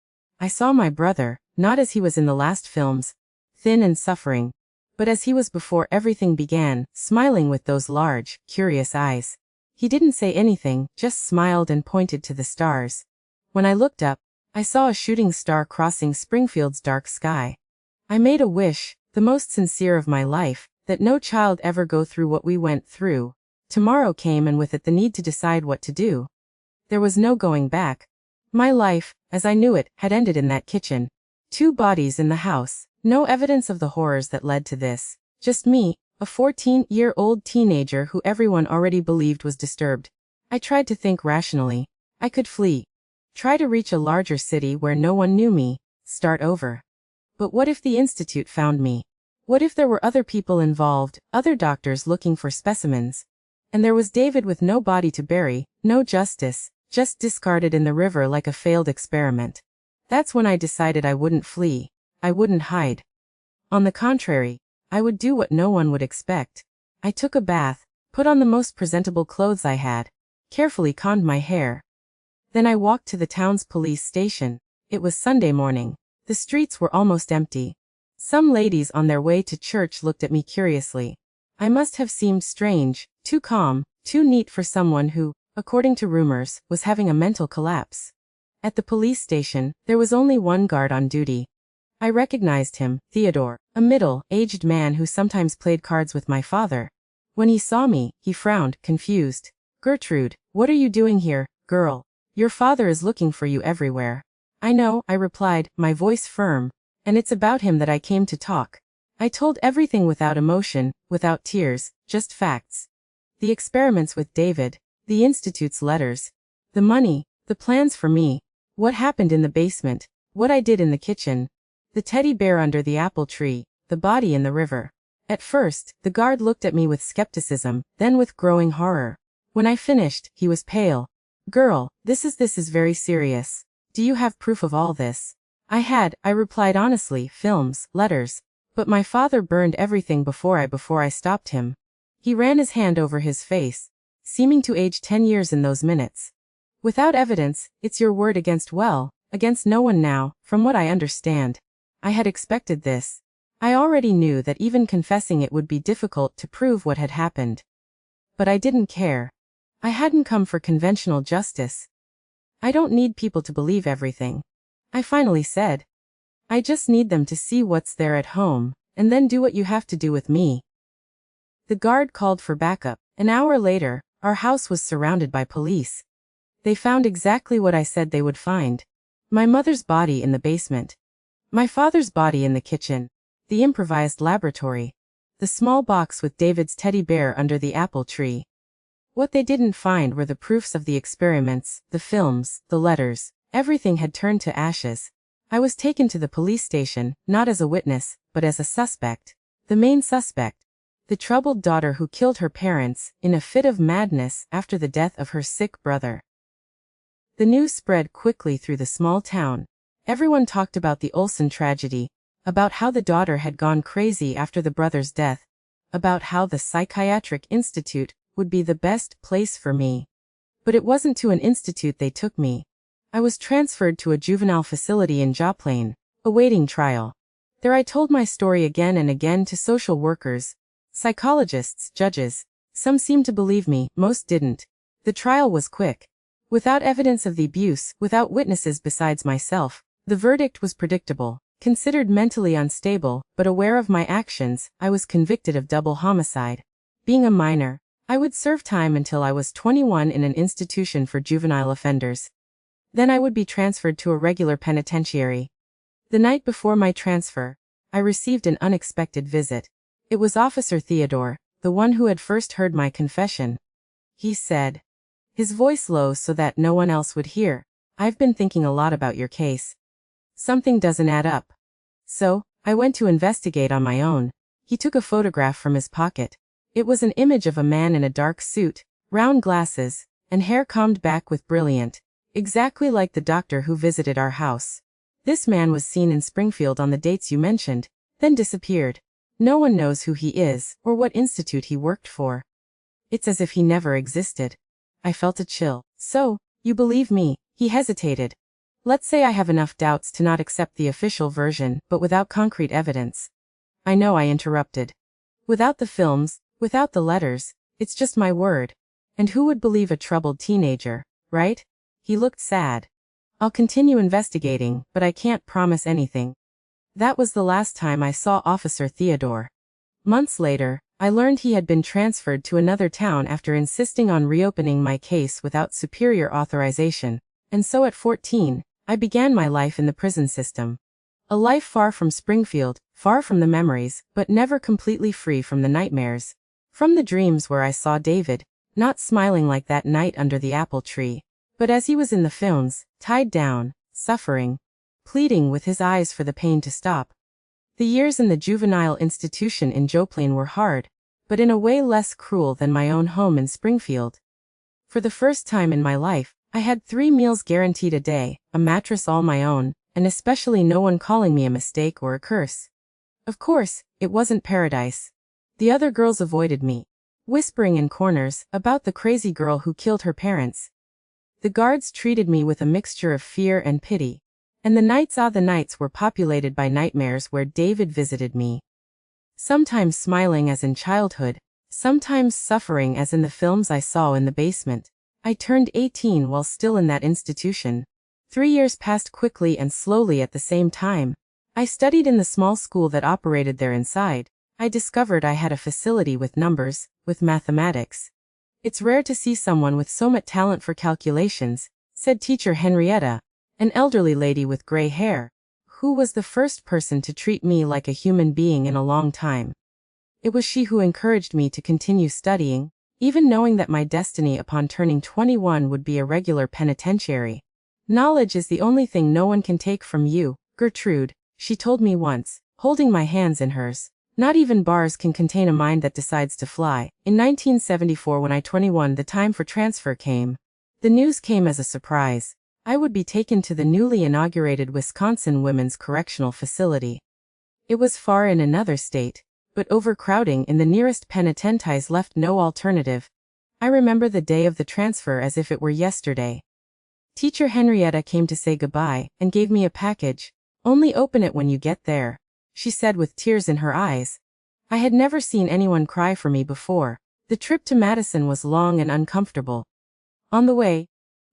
I saw my brother, not as he was in the last films, thin and suffering, but as he was before everything began, smiling with those large, curious eyes. He didn't say anything, just smiled and pointed to the stars. When I looked up, I saw a shooting star crossing Springfield's dark sky. I made a wish, the most sincere of my life, that no child ever go through what we went through. Tomorrow came, and with it the need to decide what to do. There was no going back. My life, as I knew it, had ended in that kitchen. 2 bodies in the house, no evidence of the horrors that led to this. Just me, a 14-year-old teenager who everyone already believed was disturbed. I tried to think rationally. I could flee. Try to reach a larger city where no one knew me. Start over. But what if the institute found me? What if there were other people involved, other doctors looking for specimens? And there was David with no body to bury, no justice, just discarded in the river like a failed experiment. That's when I decided I wouldn't flee. I wouldn't hide. On the contrary, I would do what no one would expect. I took a bath, put on the most presentable clothes I had, carefully combed my hair. Then I walked to the town's police station. It was Sunday morning. The streets were almost empty. Some ladies on their way to church looked at me curiously. I must have seemed strange, too calm, too neat for someone who, according to rumors, was having a mental collapse. At the police station, there was only one guard on duty. I recognized him, Theodore, a middle-aged man who sometimes played cards with my father. When he saw me, he frowned, confused. "Gertrude, what are you doing here, girl? Your father is looking for you everywhere." "I know," I replied, my voice firm. "And it's about him that I came to talk." I told everything without emotion, without tears, just facts. The experiments with David, the institute's letters, the money, the plans for me, what happened in the basement, what I did in the kitchen, the teddy bear under the apple tree, the body in the river. At first, the guard looked at me with skepticism, then with growing horror. When I finished, he was pale. "Girl, this is very serious. Do you have proof of all this?" I replied honestly, films, letters. But my father burned everything before I stopped him. He ran his hand over his face, seeming to age 10 years in those minutes. "Without evidence, it's your word against no one now, from what I understand." I had expected this. I already knew that even confessing it would be difficult to prove what had happened. But I didn't care. I hadn't come for conventional justice. "I don't need people to believe everything," I finally said. "I just need them to see what's there at home, and then do what you have to do with me." The guard called for backup. An hour later, our house was surrounded by police. They found exactly what I said they would find. My mother's body in the basement. My father's body in the kitchen. The improvised laboratory. The small box with David's teddy bear under the apple tree. What they didn't find were the proofs of the experiments, the films, the letters. Everything had turned to ashes. I was taken to the police station, not as a witness, but as a suspect. The main suspect. The troubled daughter who killed her parents, in a fit of madness, after the death of her sick brother. The news spread quickly through the small town. Everyone talked about the Olsen tragedy, about how the daughter had gone crazy after the brother's death, about how the psychiatric institute would be the best place for me. But it wasn't to an institute they took me. I was transferred to a juvenile facility in Joplin, awaiting trial. There I told my story again and again to social workers, psychologists, judges. Some seemed to believe me, most didn't. The trial was quick. Without evidence of the abuse, without witnesses besides myself, the verdict was predictable. Considered mentally unstable, but aware of my actions, I was convicted of double homicide. Being a minor, I would serve time until I was 21 in an institution for juvenile offenders. Then I would be transferred to a regular penitentiary. The night before my transfer, I received an unexpected visit. It was Officer Theodore, the one who had first heard my confession. He said, his voice low so that no one else would hear, "I've been thinking a lot about your case. Something doesn't add up." So, I went to investigate on my own. He took a photograph from his pocket. It was an image of a man in a dark suit, round glasses, and hair combed back with brilliant, exactly like the doctor who visited our house. This man was seen in Springfield on the dates you mentioned, then disappeared. No one knows who he is, or what institute he worked for. It's as if he never existed. I felt a chill. "So, you believe me?" He hesitated. "Let's say I have enough doubts to not accept the official version, but without concrete evidence." "I know," I interrupted. "Without the films, without the letters, it's just my word. And who would believe a troubled teenager, right?" He looked sad. "I'll continue investigating, but I can't promise anything." That was the last time I saw Officer Theodore. Months later, I learned he had been transferred to another town after insisting on reopening my case without superior authorization. And so at 14, I began my life in the prison system. A life far from Springfield, far from the memories, but never completely free from the nightmares. From the dreams where I saw David, not smiling like that night under the apple tree, but as he was in the films, tied down, suffering, pleading with his eyes for the pain to stop. The years in the juvenile institution in Joplin were hard, but in a way less cruel than my own home in Springfield. For the first time in my life, I had 3 meals guaranteed a day, a mattress all my own, and especially no one calling me a mistake or a curse. Of course, it wasn't paradise. The other girls avoided me, whispering in corners about the crazy girl who killed her parents. The guards treated me with a mixture of fear and pity. And the nights were populated by nightmares where David visited me. Sometimes smiling as in childhood, sometimes suffering as in the films I saw in the basement. I turned 18 while still in that institution. 3 years passed quickly and slowly at the same time. I studied in the small school that operated there inside. I discovered I had a facility with numbers, with mathematics. "It's rare to see someone with so much talent for calculations," said teacher Henrietta, an elderly lady with gray hair, who was the first person to treat me like a human being in a long time. It was she who encouraged me to continue studying, even knowing that my destiny upon turning 21 would be a regular penitentiary. "Knowledge is the only thing no one can take from you, Gertrude," she told me once, holding my hands in hers. "Not even bars can contain a mind that decides to fly." In 1974, when I 21, the time for transfer came. The news came as a surprise. I would be taken to the newly inaugurated Wisconsin Women's Correctional Facility. It was far in another state, but overcrowding in the nearest penitentiaries left no alternative. I remember the day of the transfer as if it were yesterday. Teacher Henrietta came to say goodbye and gave me a package. "Only open it when you get there," she said with tears in her eyes. I had never seen anyone cry for me before. The trip to Madison was long and uncomfortable. On the way,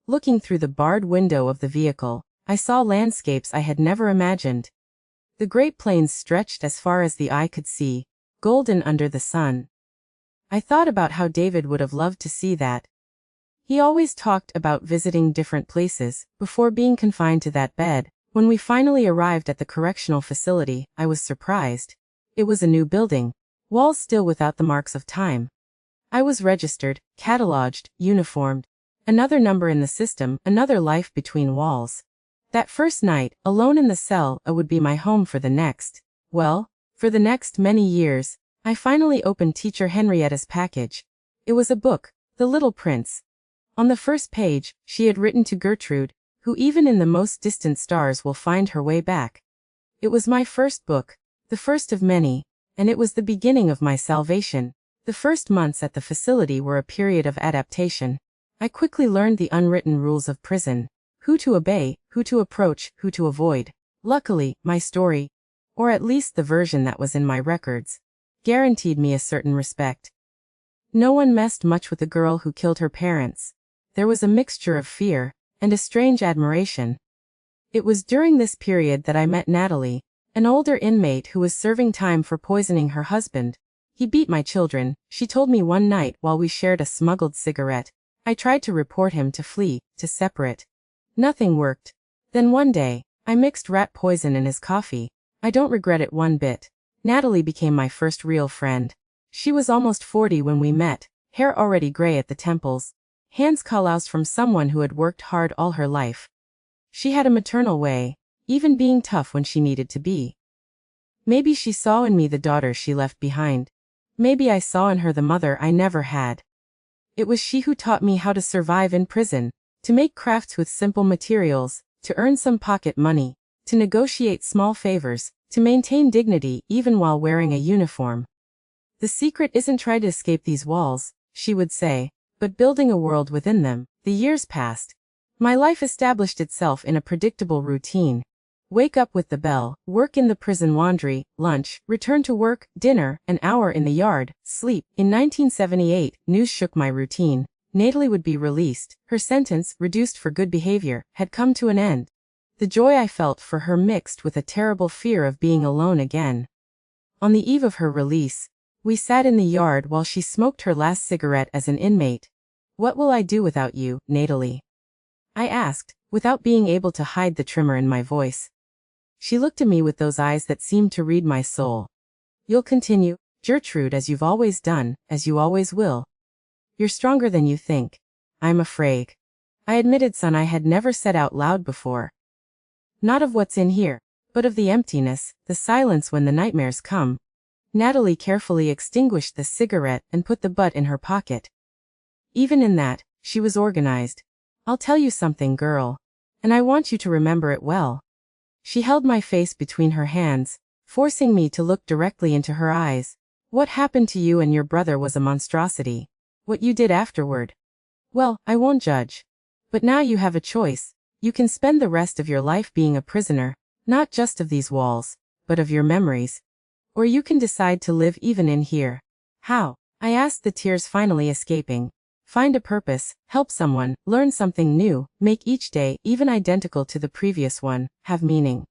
looking through the barred window of the vehicle, I saw landscapes I had never imagined. The Great Plains stretched as far as the eye could see, golden under the sun. I thought about how David would have loved to see that. He always talked about visiting different places. Before being confined to that bed, when we finally arrived at the correctional facility, I was surprised. It was a new building, walls still without the marks of time. I was registered, cataloged, uniformed. Another number in the system, another life between walls. That first night, alone in the cell, would be my home for the next. Well, for the next many years. I finally opened Teacher Henrietta's package. It was a book, The Little Prince. On the first page, she had written to Gertrude, who even in the most distant stars will find her way back. It was my first book, the first of many, and it was the beginning of my salvation. The first months at the facility were a period of adaptation. I quickly learned the unwritten rules of prison. Who to obey, who to approach, who to avoid. Luckily, my story, or at least the version that was in my records, guaranteed me a certain respect. No one messed much with the girl who killed her parents. There was a mixture of fear and a strange admiration. It was during this period that I met Natalie, an older inmate who was serving time for poisoning her husband. He beat my children, she told me one night while we shared a smuggled cigarette. I tried to report him, to flee, to separate. Nothing worked. Then one day, I mixed rat poison in his coffee. I don't regret it one bit. Natalie became my first real friend. She was almost 40 when we met, hair already gray at the temples, hands calloused from someone who had worked hard all her life. She had a maternal way, even being tough when she needed to be. Maybe she saw in me the daughter she left behind. Maybe I saw in her the mother I never had. It was she who taught me how to survive in prison, to make crafts with simple materials, to earn some pocket money, to negotiate small favors, to maintain dignity even while wearing a uniform. The secret isn't trying to escape these walls, she would say, but building a world within them. The years passed. My life established itself in a predictable routine. Wake up with the bell, work in the prison laundry, lunch, return to work, dinner, an hour in the yard, sleep. In 1978, news shook my routine. Natalie would be released. Her sentence, reduced for good behavior, had come to an end. The joy I felt for her mixed with a terrible fear of being alone again. On the eve of her release, we sat in the yard while she smoked her last cigarette as an inmate. "What will I do without you, Natalie?" I asked, without being able to hide the tremor in my voice. She looked at me with those eyes that seemed to read my soul. "You'll continue, Gertrude, as you've always done, as you always will. You're stronger than you think." "I'm afraid," I admitted, son I had never said out loud before. "Not of what's in here, but of the emptiness, the silence when the nightmares come." Natalie carefully extinguished the cigarette and put the butt in her pocket. Even in that, she was organized. "I'll tell you something, girl. And I want you to remember it well." She held my face between her hands, forcing me to look directly into her eyes. "What happened to you and your brother was a monstrosity. What you did afterward, well, I won't judge. But now you have a choice. You can spend the rest of your life being a prisoner, not just of these walls, but of your memories. Or you can decide to live even in here." "How?" I asked, the tears finally escaping. "Find a purpose, help someone, learn something new, make each day, even identical to the previous one, have meaning."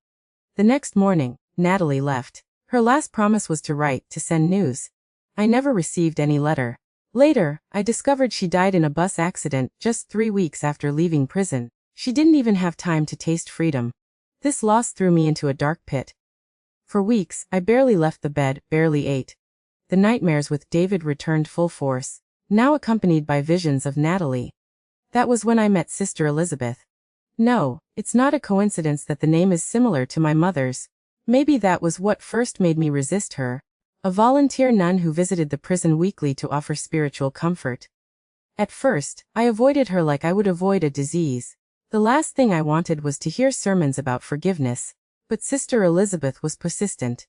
The next morning, Natalie left. Her last promise was to write, to send news. I never received any letter. Later, I discovered she died in a bus accident just 3 weeks after leaving prison. She didn't even have time to taste freedom. This loss threw me into a dark pit. For weeks, I barely left the bed, barely ate. The nightmares with David returned full force, now accompanied by visions of Natalie. That was when I met Sister Elizabeth. No, it's not a coincidence that the name is similar to my mother's. Maybe that was what first made me resist her. A volunteer nun who visited the prison weekly to offer spiritual comfort. At first, I avoided her like I would avoid a disease. The last thing I wanted was to hear sermons about forgiveness. But Sister Elizabeth was persistent.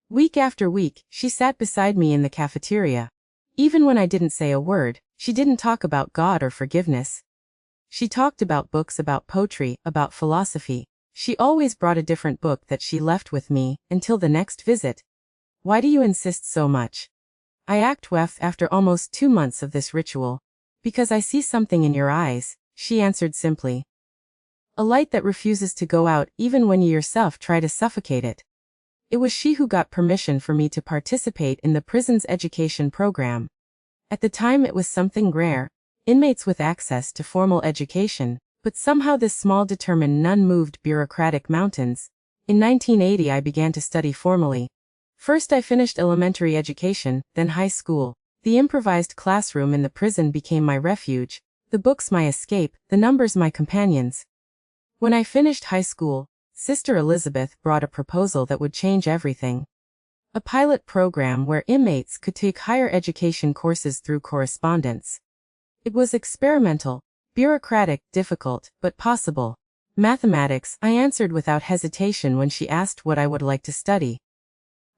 Week after week, she sat beside me in the cafeteria. Even when I didn't say a word, she didn't talk about God or forgiveness. She talked about books, about poetry, about philosophy. She always brought a different book that she left with me, until the next visit. "Why do you insist so much?" I asked after almost 2 months of this ritual. "Because I see something in your eyes," she answered simply. "A light that refuses to go out even when you yourself try to suffocate it." It was she who got permission for me to participate in the prison's education program. At the time it was something rare. inmates with access to formal education, but somehow this small determined none moved bureaucratic mountains. In 1980 I began to study formally. First I finished elementary education, then high school. The improvised classroom in the prison became my refuge, the books my escape, the numbers my companions. When I finished high school, Sister Elizabeth brought a proposal that would change everything. A pilot program where inmates could take higher education courses through correspondence. It was experimental, bureaucratic, difficult, but possible. Mathematics, I answered without hesitation when she asked what I would like to study.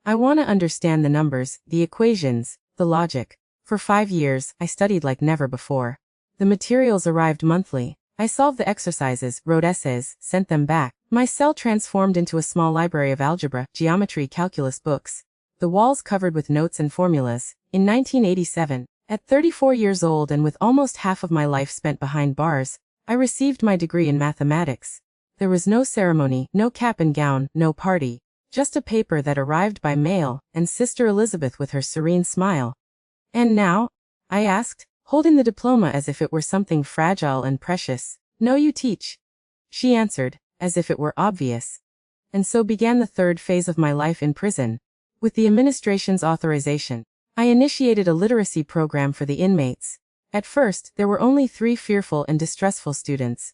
I want to understand the numbers, the equations, the logic. For 5 years, I studied like never before. The materials arrived monthly. I solved the exercises, wrote essays, sent them back. My cell transformed into a small library of algebra, geometry, calculus books. The walls covered with notes and formulas. In 1987, at 34 years old and with almost half of my life spent behind bars, I received my degree in mathematics. There was no ceremony, no cap and gown, no party. Just a paper that arrived by mail, and Sister Elizabeth with her serene smile. "And now?" I asked, holding the diploma as if it were something fragile and precious. "No, you teach," she answered, as if it were obvious. And so began the third phase of my life in prison. With the administration's authorization, I initiated a literacy program for the inmates. At first, there were only 3 fearful and distressful students.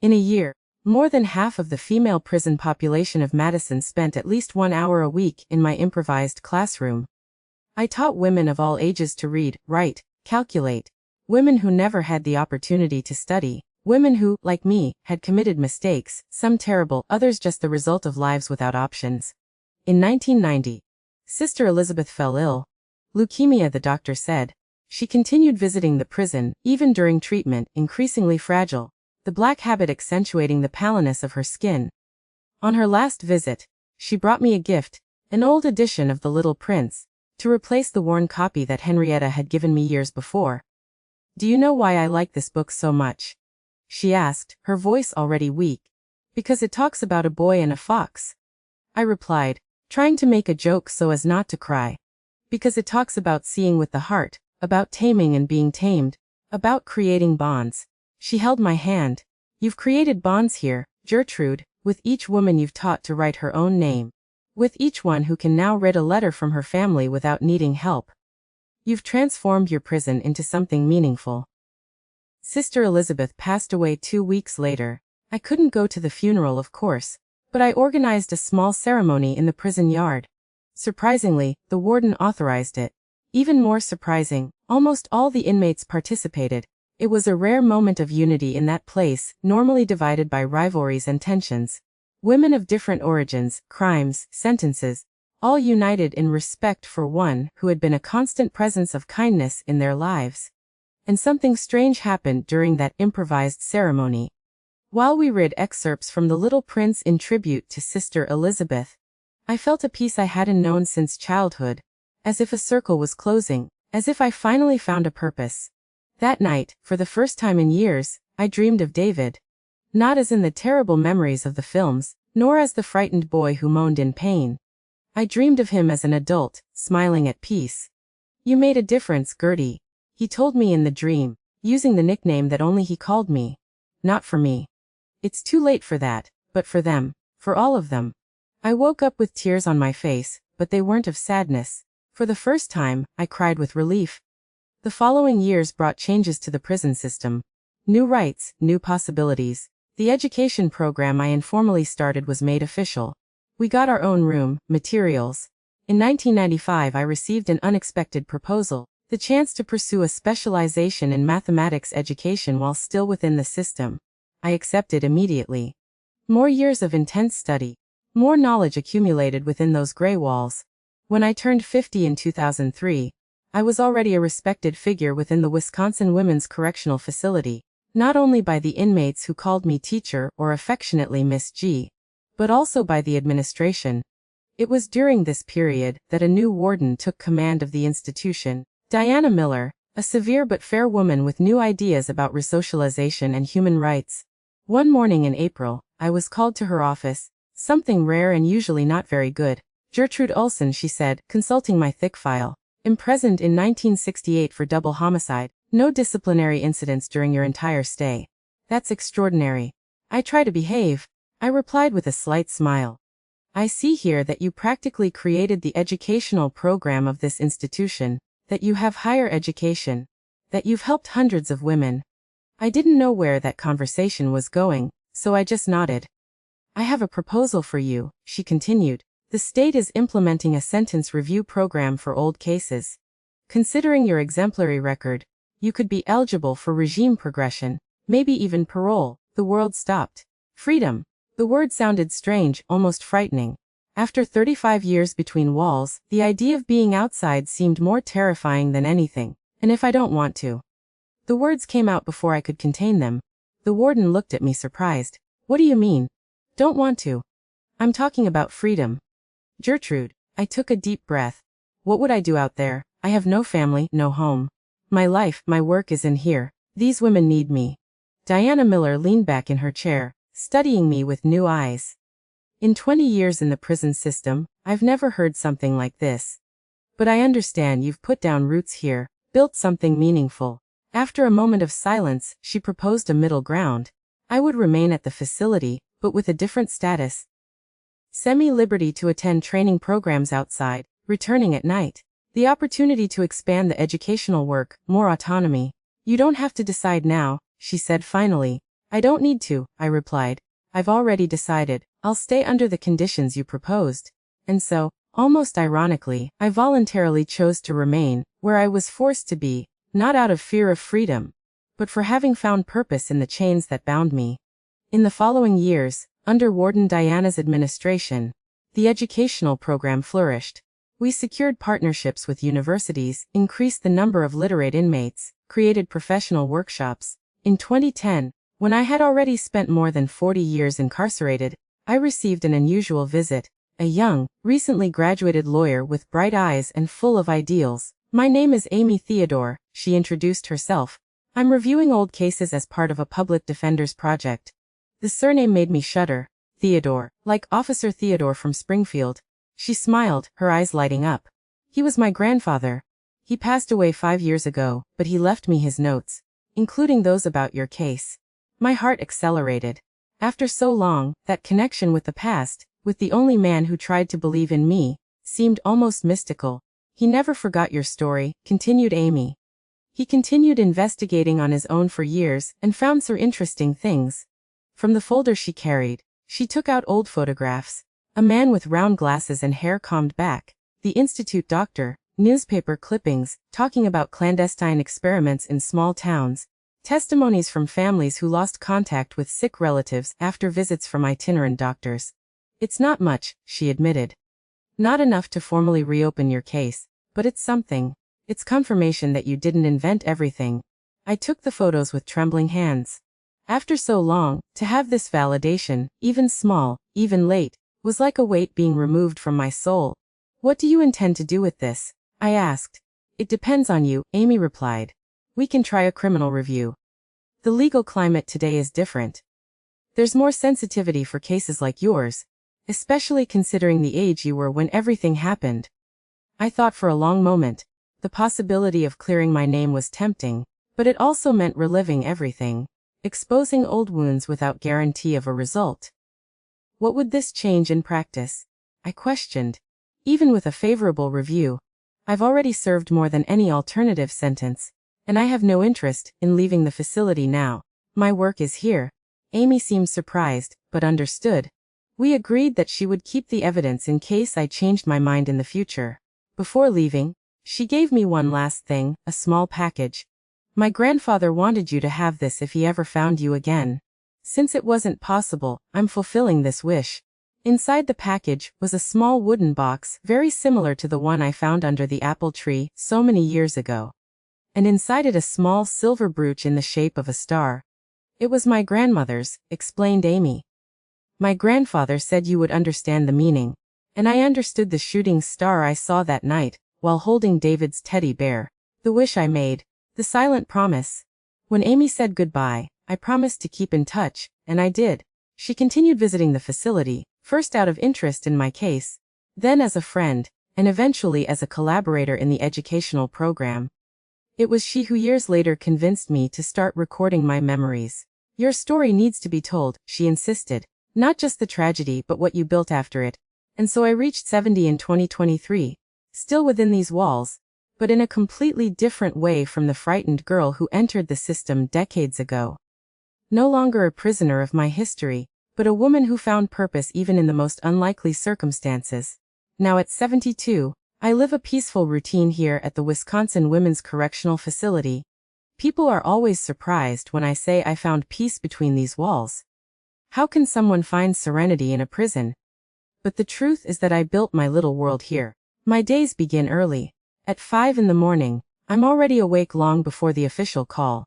In a year, more than half of the female prison population of Madison spent at least 1 hour a week in my improvised classroom. I taught women of all ages to read, write, calculate. Women who never had the opportunity to study. Women who, like me, had committed mistakes, some terrible, others just the result of lives without options. In 1990, Sister Elizabeth fell ill. Leukemia, the doctor said. She continued visiting the prison, even during treatment, increasingly fragile, the black habit accentuating the paleness of her skin. On her last visit, she brought me a gift, an old edition of The Little Prince, to replace the worn copy that Henrietta had given me years before. "Do you know why I like this book so much?" she asked, her voice already weak. "Because it talks about a boy and a fox," I replied, trying to make a joke so as not to cry. "Because it talks about seeing with the heart, about taming and being tamed, about creating bonds." She held my hand. "You've created bonds here, Gertrude, with each woman you've taught to write her own name. With each one who can now read a letter from her family without needing help. You've transformed your prison into something meaningful." Sister Elizabeth passed away 2 weeks later. I couldn't go to the funeral, of course, but I organized a small ceremony in the prison yard. Surprisingly, the warden authorized it. Even more surprising, almost all the inmates participated. It was a rare moment of unity in that place, normally divided by rivalries and tensions. Women of different origins, crimes, sentences, all united in respect for one who had been a constant presence of kindness in their lives. And something strange happened during that improvised ceremony. While we read excerpts from The Little Prince in tribute to Sister Elizabeth, I felt a peace I hadn't known since childhood, as if a circle was closing, as if I finally found a purpose. That night, for the first time in years, I dreamed of David. Not as in the terrible memories of the films, nor as the frightened boy who moaned in pain. I dreamed of him as an adult, smiling at peace. "You made a difference, Gertie," he told me in the dream, using the nickname that only he called me. "Not for me. It's too late for that, but for them, for all of them." I woke up with tears on my face, but they weren't of sadness. For the first time, I cried with relief. The following years brought changes to the prison system. New rights, new possibilities. The education program I informally started was made official. We got our own room, materials. In 1995 I received an unexpected proposal, the chance to pursue a specialization in mathematics education while still within the system. I accepted immediately. More years of intense study. More knowledge accumulated within those gray walls. When I turned 50 in 2003, I was already a respected figure within the Wisconsin Women's Correctional Facility, not only by the inmates who called me teacher or affectionately Miss G, but also by the administration. It was during this period that a new warden took command of the institution, Diana Miller, a severe but fair woman with new ideas about resocialization and human rights. One morning in April, I was called to her office, something rare and usually not very good. "Gertrude Olson," she said, consulting my thick file. "Imprisoned in 1968 for double homicide. No disciplinary incidents during your entire stay. That's extraordinary. I try to behave, I replied with a slight smile. I see here that you practically created the educational program of this institution, that you have higher education, that you've helped hundreds of women. I didn't know where that conversation was going, so I just nodded. I have a proposal for you, she continued. The state is implementing a sentence review program for old cases. Considering your exemplary record, you could be eligible for regime progression, maybe even parole. The world stopped. Freedom. The word sounded strange, almost frightening. After 35 years between walls, the idea of being outside seemed more terrifying than anything. And if I don't want to? The words came out before I could contain them. The warden looked at me surprised. What do you mean? Don't want to? I'm talking about freedom. Gertrude, I took a deep breath. What would I do out there? I have no family, no home. My life, my work is in here. These women need me. Diana Miller leaned back in her chair, studying me with new eyes. In 20 years in the prison system, I've never heard something like this. But I understand you've put down roots here, built something meaningful. After a moment of silence, she proposed a middle ground. I would remain at the facility, but with a different status. Semi-liberty to attend training programs outside, returning at night. The opportunity to expand the educational work, more autonomy. You don't have to decide now, she said finally. I don't need to, I replied. I've already decided. I'll stay under the conditions you proposed. And so, almost ironically, I voluntarily chose to remain, where I was forced to be, not out of fear of freedom, but for having found purpose in the chains that bound me. In the following years, under Warden Diana's administration, the educational program flourished. We secured partnerships with universities, increased the number of literate inmates, created professional workshops. In 2010, when I had already spent more than 40 years incarcerated, I received an unusual visit, a young, recently graduated lawyer with bright eyes and full of ideals. My name is Amy Theodore, she introduced herself. I'm reviewing old cases as part of a public defender's project. The surname made me shudder. Theodore, like Officer Theodore from Springfield. She smiled, her eyes lighting up. He was my grandfather. He passed away 5 years ago, but he left me his notes, including those about your case. My heart accelerated. After so long, that connection with the past, with the only man who tried to believe in me, seemed almost mystical. He never forgot your story, continued Amy. He continued investigating on his own for years and found some interesting things. From the folder she carried, she took out old photographs. A man with round glasses and hair combed back, the institute doctor, newspaper clippings, talking about clandestine experiments in small towns, testimonies from families who lost contact with sick relatives after visits from itinerant doctors. It's not much, she admitted. Not enough to formally reopen your case, but it's something. It's confirmation that you didn't invent everything. I took the photos with trembling hands. After so long, to have this validation, even small, even late, was like a weight being removed from my soul. What do you intend to do with this? I asked. It depends on you, Amy replied. We can try a criminal review. The legal climate today is different. There's more sensitivity for cases like yours, especially considering the age you were when everything happened. I thought for a long moment. The possibility of clearing my name was tempting, but it also meant reliving everything, exposing old wounds without guarantee of a result. What would this change in practice? I questioned. Even with a favorable review, I've already served more than any alternative sentence, and I have no interest in leaving the facility now. My work is here. Amy seemed surprised, but understood. We agreed that she would keep the evidence in case I changed my mind in the future. Before leaving, she gave me one last thing, a small package. My grandfather wanted you to have this if he ever found you again. Since it wasn't possible, I'm fulfilling this wish. Inside the package was a small wooden box very similar to the one I found under the apple tree so many years ago. And inside it a small silver brooch in the shape of a star. It was my grandmother's, explained Amy. My grandfather said you would understand the meaning. And I understood the shooting star I saw that night, while holding David's teddy bear. The wish I made. The silent promise. When Amy said goodbye, I promised to keep in touch, and I did. She continued visiting the facility, first out of interest in my case, then as a friend, and eventually as a collaborator in the educational program. It was she who years later convinced me to start recording my memories. Your story needs to be told, she insisted. Not just the tragedy but what you built after it. And so I reached 70 in 2023. Still within these walls, but in a completely different way from the frightened girl who entered the system decades ago. No longer a prisoner of my history, but a woman who found purpose even in the most unlikely circumstances. Now at 72, I live a peaceful routine here at the Wisconsin Women's Correctional Facility. People are always surprised when I say I found peace between these walls. How can someone find serenity in a prison? But the truth is that I built my little world here. My days begin early. At 5 in the morning, I'm already awake long before the official call.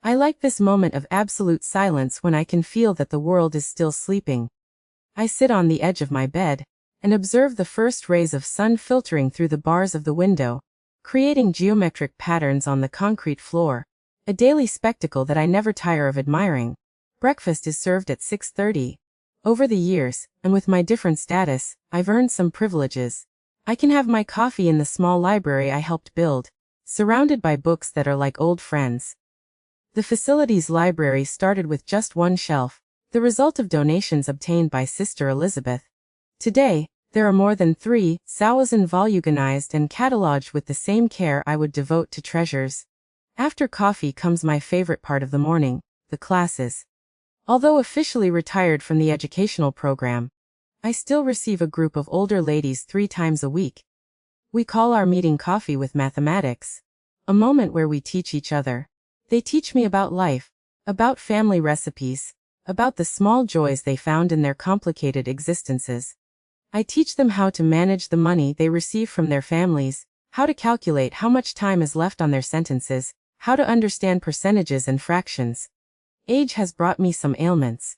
I like this moment of absolute silence when I can feel that the world is still sleeping. I sit on the edge of my bed and observe the first rays of sun filtering through the bars of the window, creating geometric patterns on the concrete floor, a daily spectacle that I never tire of admiring. Breakfast is served at 6:30. Over the years, and with my different status, I've earned some privileges. I can have my coffee in the small library I helped build, surrounded by books that are like old friends. The facility's library started with just one shelf, the result of donations obtained by Sister Elizabeth. Today, there are more than 3,000 voluminized and cataloged with the same care I would devote to treasures. After coffee comes my favorite part of the morning, the classes. Although officially retired from the educational program, I still receive a group of older ladies 3 times a week. We call our meeting Coffee with Mathematics, a moment where we teach each other. They teach me about life, about family recipes, about the small joys they found in their complicated existences. I teach them how to manage the money they receive from their families, how to calculate how much time is left on their sentences, how to understand percentages and fractions. Age has brought me some ailments.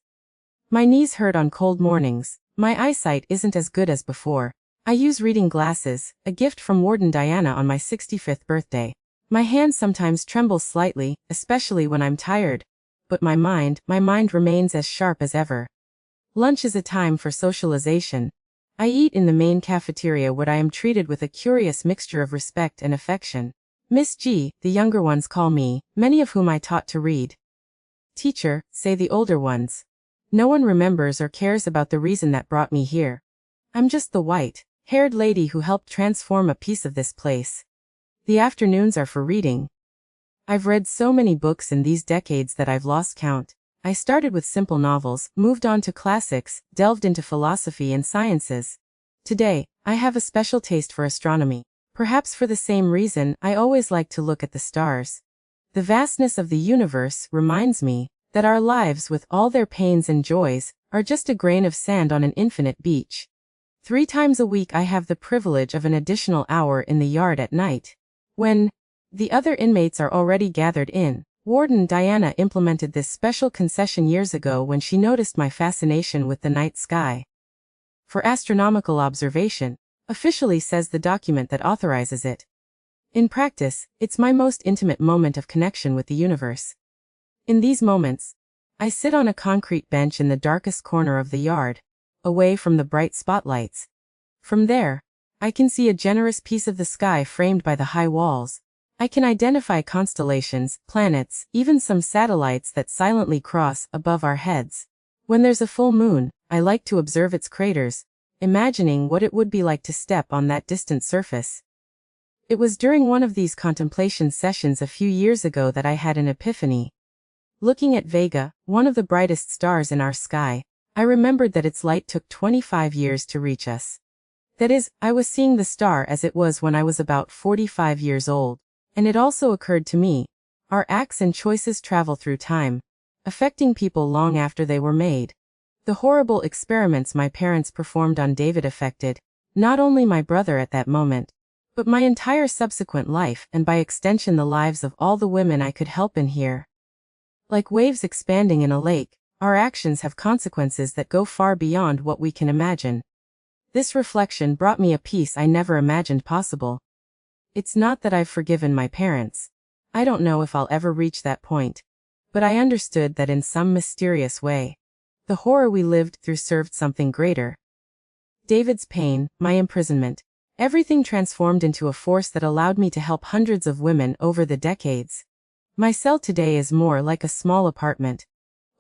My knees hurt on cold mornings. My eyesight isn't as good as before. I use reading glasses, a gift from Warden Diana on my 65th birthday. My hands sometimes tremble slightly, especially when I'm tired. But my mind remains as sharp as ever. Lunch is a time for socialization. I eat in the main cafeteria where I am treated with a curious mixture of respect and affection. Miss G, the younger ones call me, many of whom I taught to read. Teacher, say the older ones. No one remembers or cares about the reason that brought me here. I'm just the white-haired lady who helped transform a piece of this place. The afternoons are for reading. I've read so many books in these decades that I've lost count. I started with simple novels, moved on to classics, delved into philosophy and sciences. Today, I have a special taste for astronomy. Perhaps for the same reason I always like to look at the stars. The vastness of the universe reminds me that our lives, with all their pains and joys, are just a grain of sand on an infinite beach. 3 times a week I have the privilege of an additional hour in the yard at night. When the other inmates are already gathered in, Warden Diana implemented this special concession years ago when she noticed my fascination with the night sky. For astronomical observation, officially says the document that authorizes it. In practice, it's my most intimate moment of connection with the universe. In these moments, I sit on a concrete bench in the darkest corner of the yard, away from the bright spotlights. From there, I can see a generous piece of the sky framed by the high walls. I can identify constellations, planets, even some satellites that silently cross above our heads. When there's a full moon, I like to observe its craters, imagining what it would be like to step on that distant surface. It was during one of these contemplation sessions a few years ago that I had an epiphany. Looking at Vega, one of the brightest stars in our sky, I remembered that its light took 25 years to reach us. That is, I was seeing the star as it was when I was about 45 years old. And it also occurred to me, our acts and choices travel through time, affecting people long after they were made. The horrible experiments my parents performed on David affected, not only my brother at that moment, but my entire subsequent life and by extension the lives of all the women I could help in here. Like waves expanding in a lake, our actions have consequences that go far beyond what we can imagine. This reflection brought me a peace I never imagined possible. It's not that I've forgiven my parents. I don't know if I'll ever reach that point. But I understood that in some mysterious way, the horror we lived through served something greater. David's pain, my imprisonment, Everything transformed into a force that allowed me to help hundreds of women over the decades. My cell today is more like a small apartment.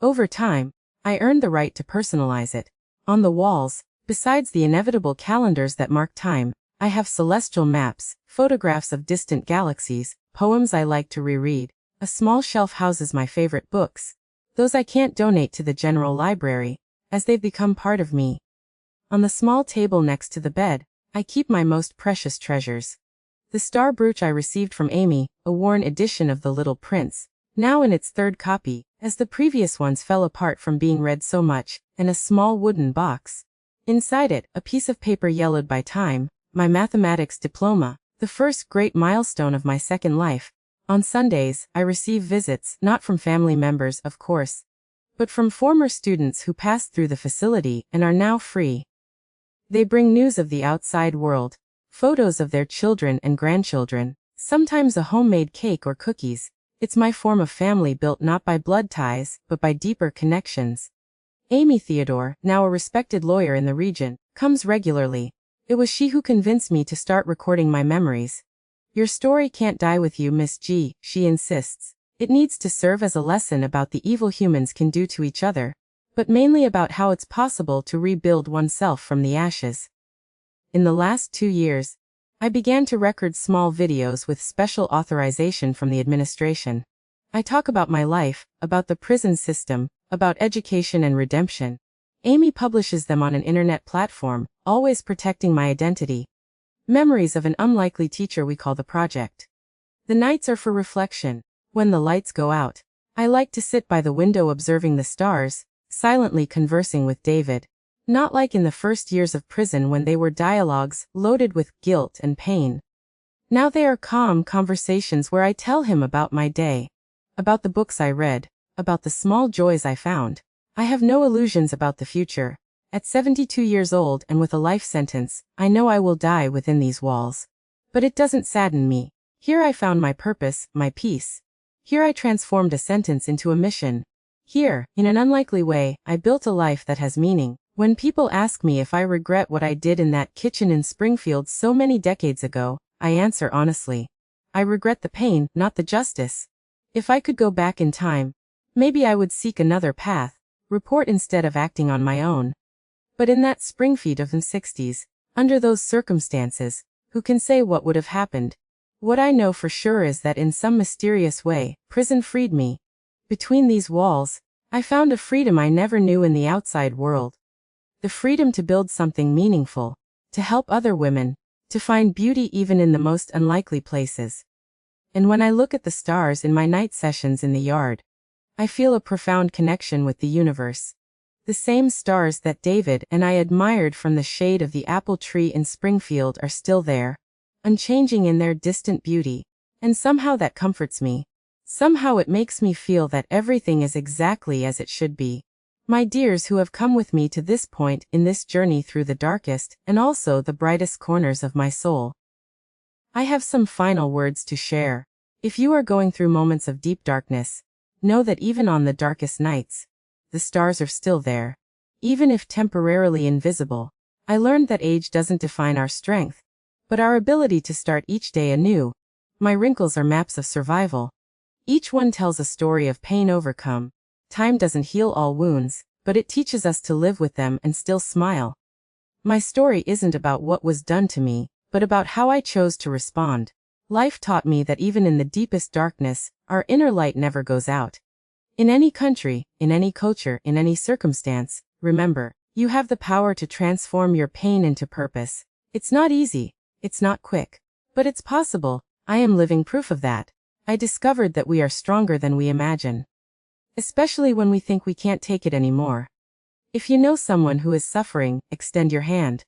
Over time, I earned the right to personalize it. On the walls, besides the inevitable calendars that mark time, I have celestial maps, photographs of distant galaxies, poems I like to reread. A small shelf houses my favorite books, those I can't donate to the general library, as they've become part of me. On the small table next to the bed, I keep my most precious treasures. The star brooch I received from Amy, a worn edition of The Little Prince, now in its third copy, as the previous ones fell apart from being read so much, and a small wooden box. Inside it, a piece of paper yellowed by time, my mathematics diploma, the first great milestone of my second life. On Sundays, I receive visits, not from family members, of course, but from former students who passed through the facility and are now free. They bring news of the outside world, photos of their children and grandchildren, sometimes a homemade cake or cookies. It's my form of family built not by blood ties, but by deeper connections. Amy Theodore, now a respected lawyer in the region, comes regularly. It was she who convinced me to start recording my memories. Your story can't die with you, Miss G, she insists. It needs to serve as a lesson about the evil humans can do to each other, but mainly about how it's possible to rebuild oneself from the ashes. In the last 2 years, I began to record small videos with special authorization from the administration. I talk about my life, about the prison system, about education and redemption. Amy publishes them on an internet platform, always protecting my identity. Memories of an unlikely teacher we call the project. The nights are for reflection. When the lights go out, I like to sit by the window observing the stars, silently conversing with David. Not like in the first years of prison when they were dialogues loaded with guilt and pain. Now they are calm conversations where I tell him about my day, about the books I read, about the small joys I found. I have no illusions about the future. At 72 years old and with a life sentence, I know I will die within these walls. But it doesn't sadden me. Here I found my purpose, my peace. Here I transformed a sentence into a mission. Here, in an unlikely way, I built a life that has meaning. When people ask me if I regret what I did in that kitchen in Springfield so many decades ago, I answer honestly. I regret the pain, not the justice. If I could go back in time, maybe I would seek another path, report instead of acting on my own. But in that Springfield of the 60s, under those circumstances, who can say what would have happened? What I know for sure is that in some mysterious way, prison freed me. Between these walls, I found a freedom I never knew in the outside world. The freedom to build something meaningful, to help other women, to find beauty even in the most unlikely places. And when I look at the stars in my night sessions in the yard, I feel a profound connection with the universe. The same stars that David and I admired from the shade of the apple tree in Springfield are still there, unchanging in their distant beauty, and somehow that comforts me. Somehow it makes me feel that everything is exactly as it should be. My dears who have come with me to this point in this journey through the darkest and also the brightest corners of my soul, I have some final words to share. If you are going through moments of deep darkness, know that even on the darkest nights, the stars are still there. Even if temporarily invisible. I learned that age doesn't define our strength, but our ability to start each day anew. My wrinkles are maps of survival. Each one tells a story of pain overcome. Time doesn't heal all wounds, but it teaches us to live with them and still smile. My story isn't about what was done to me, but about how I chose to respond. Life taught me that even in the deepest darkness, our inner light never goes out. In any country, in any culture, in any circumstance, remember, you have the power to transform your pain into purpose. It's not easy, it's not quick, but it's possible. I am living proof of that. I discovered that we are stronger than we imagine. Especially when we think we can't take it anymore. If you know someone who is suffering, extend your hand.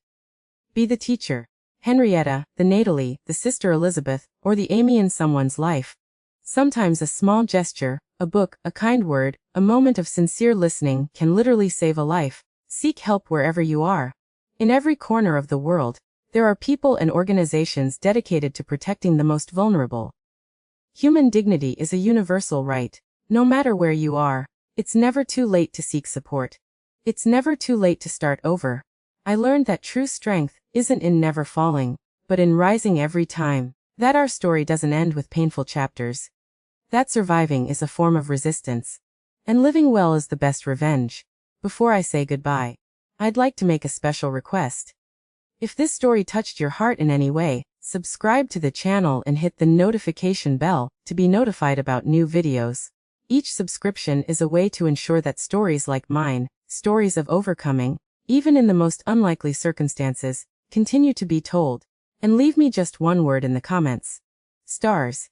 Be the teacher, Henrietta, the Natalie, the sister Elizabeth, or the Amy in someone's life. Sometimes a small gesture, a book, a kind word, a moment of sincere listening can literally save a life. Seek help wherever you are. In every corner of the world, there are people and organizations dedicated to protecting the most vulnerable. Human dignity is a universal right. No matter where you are, it's never too late to seek support. It's never too late to start over. I learned that true strength isn't in never falling, but but in rising every time. That our story doesn't end with painful chapters. That surviving is a form of resistance. And living well is the best revenge. Before I say goodbye, I'd like to make a special request. If this story touched your heart in any way, subscribe to the channel and hit the notification bell to be notified about new videos. Each subscription is a way to ensure that stories like mine, stories of overcoming, even in the most unlikely circumstances, continue to be told. And leave me just one word in the comments. Stars.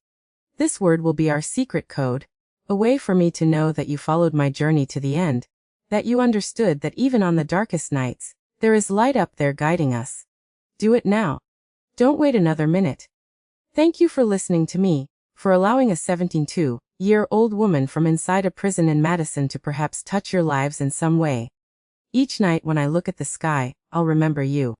This word will be our secret code, a way for me to know that you followed my journey to the end, that you understood that even on the darkest nights, there is light up there guiding us. Do it now. Don't wait another minute. Thank you for listening to me, for allowing a 72-year-old woman from inside a prison in Madison to perhaps touch your lives in some way. Each night when I look at the sky, I'll remember you.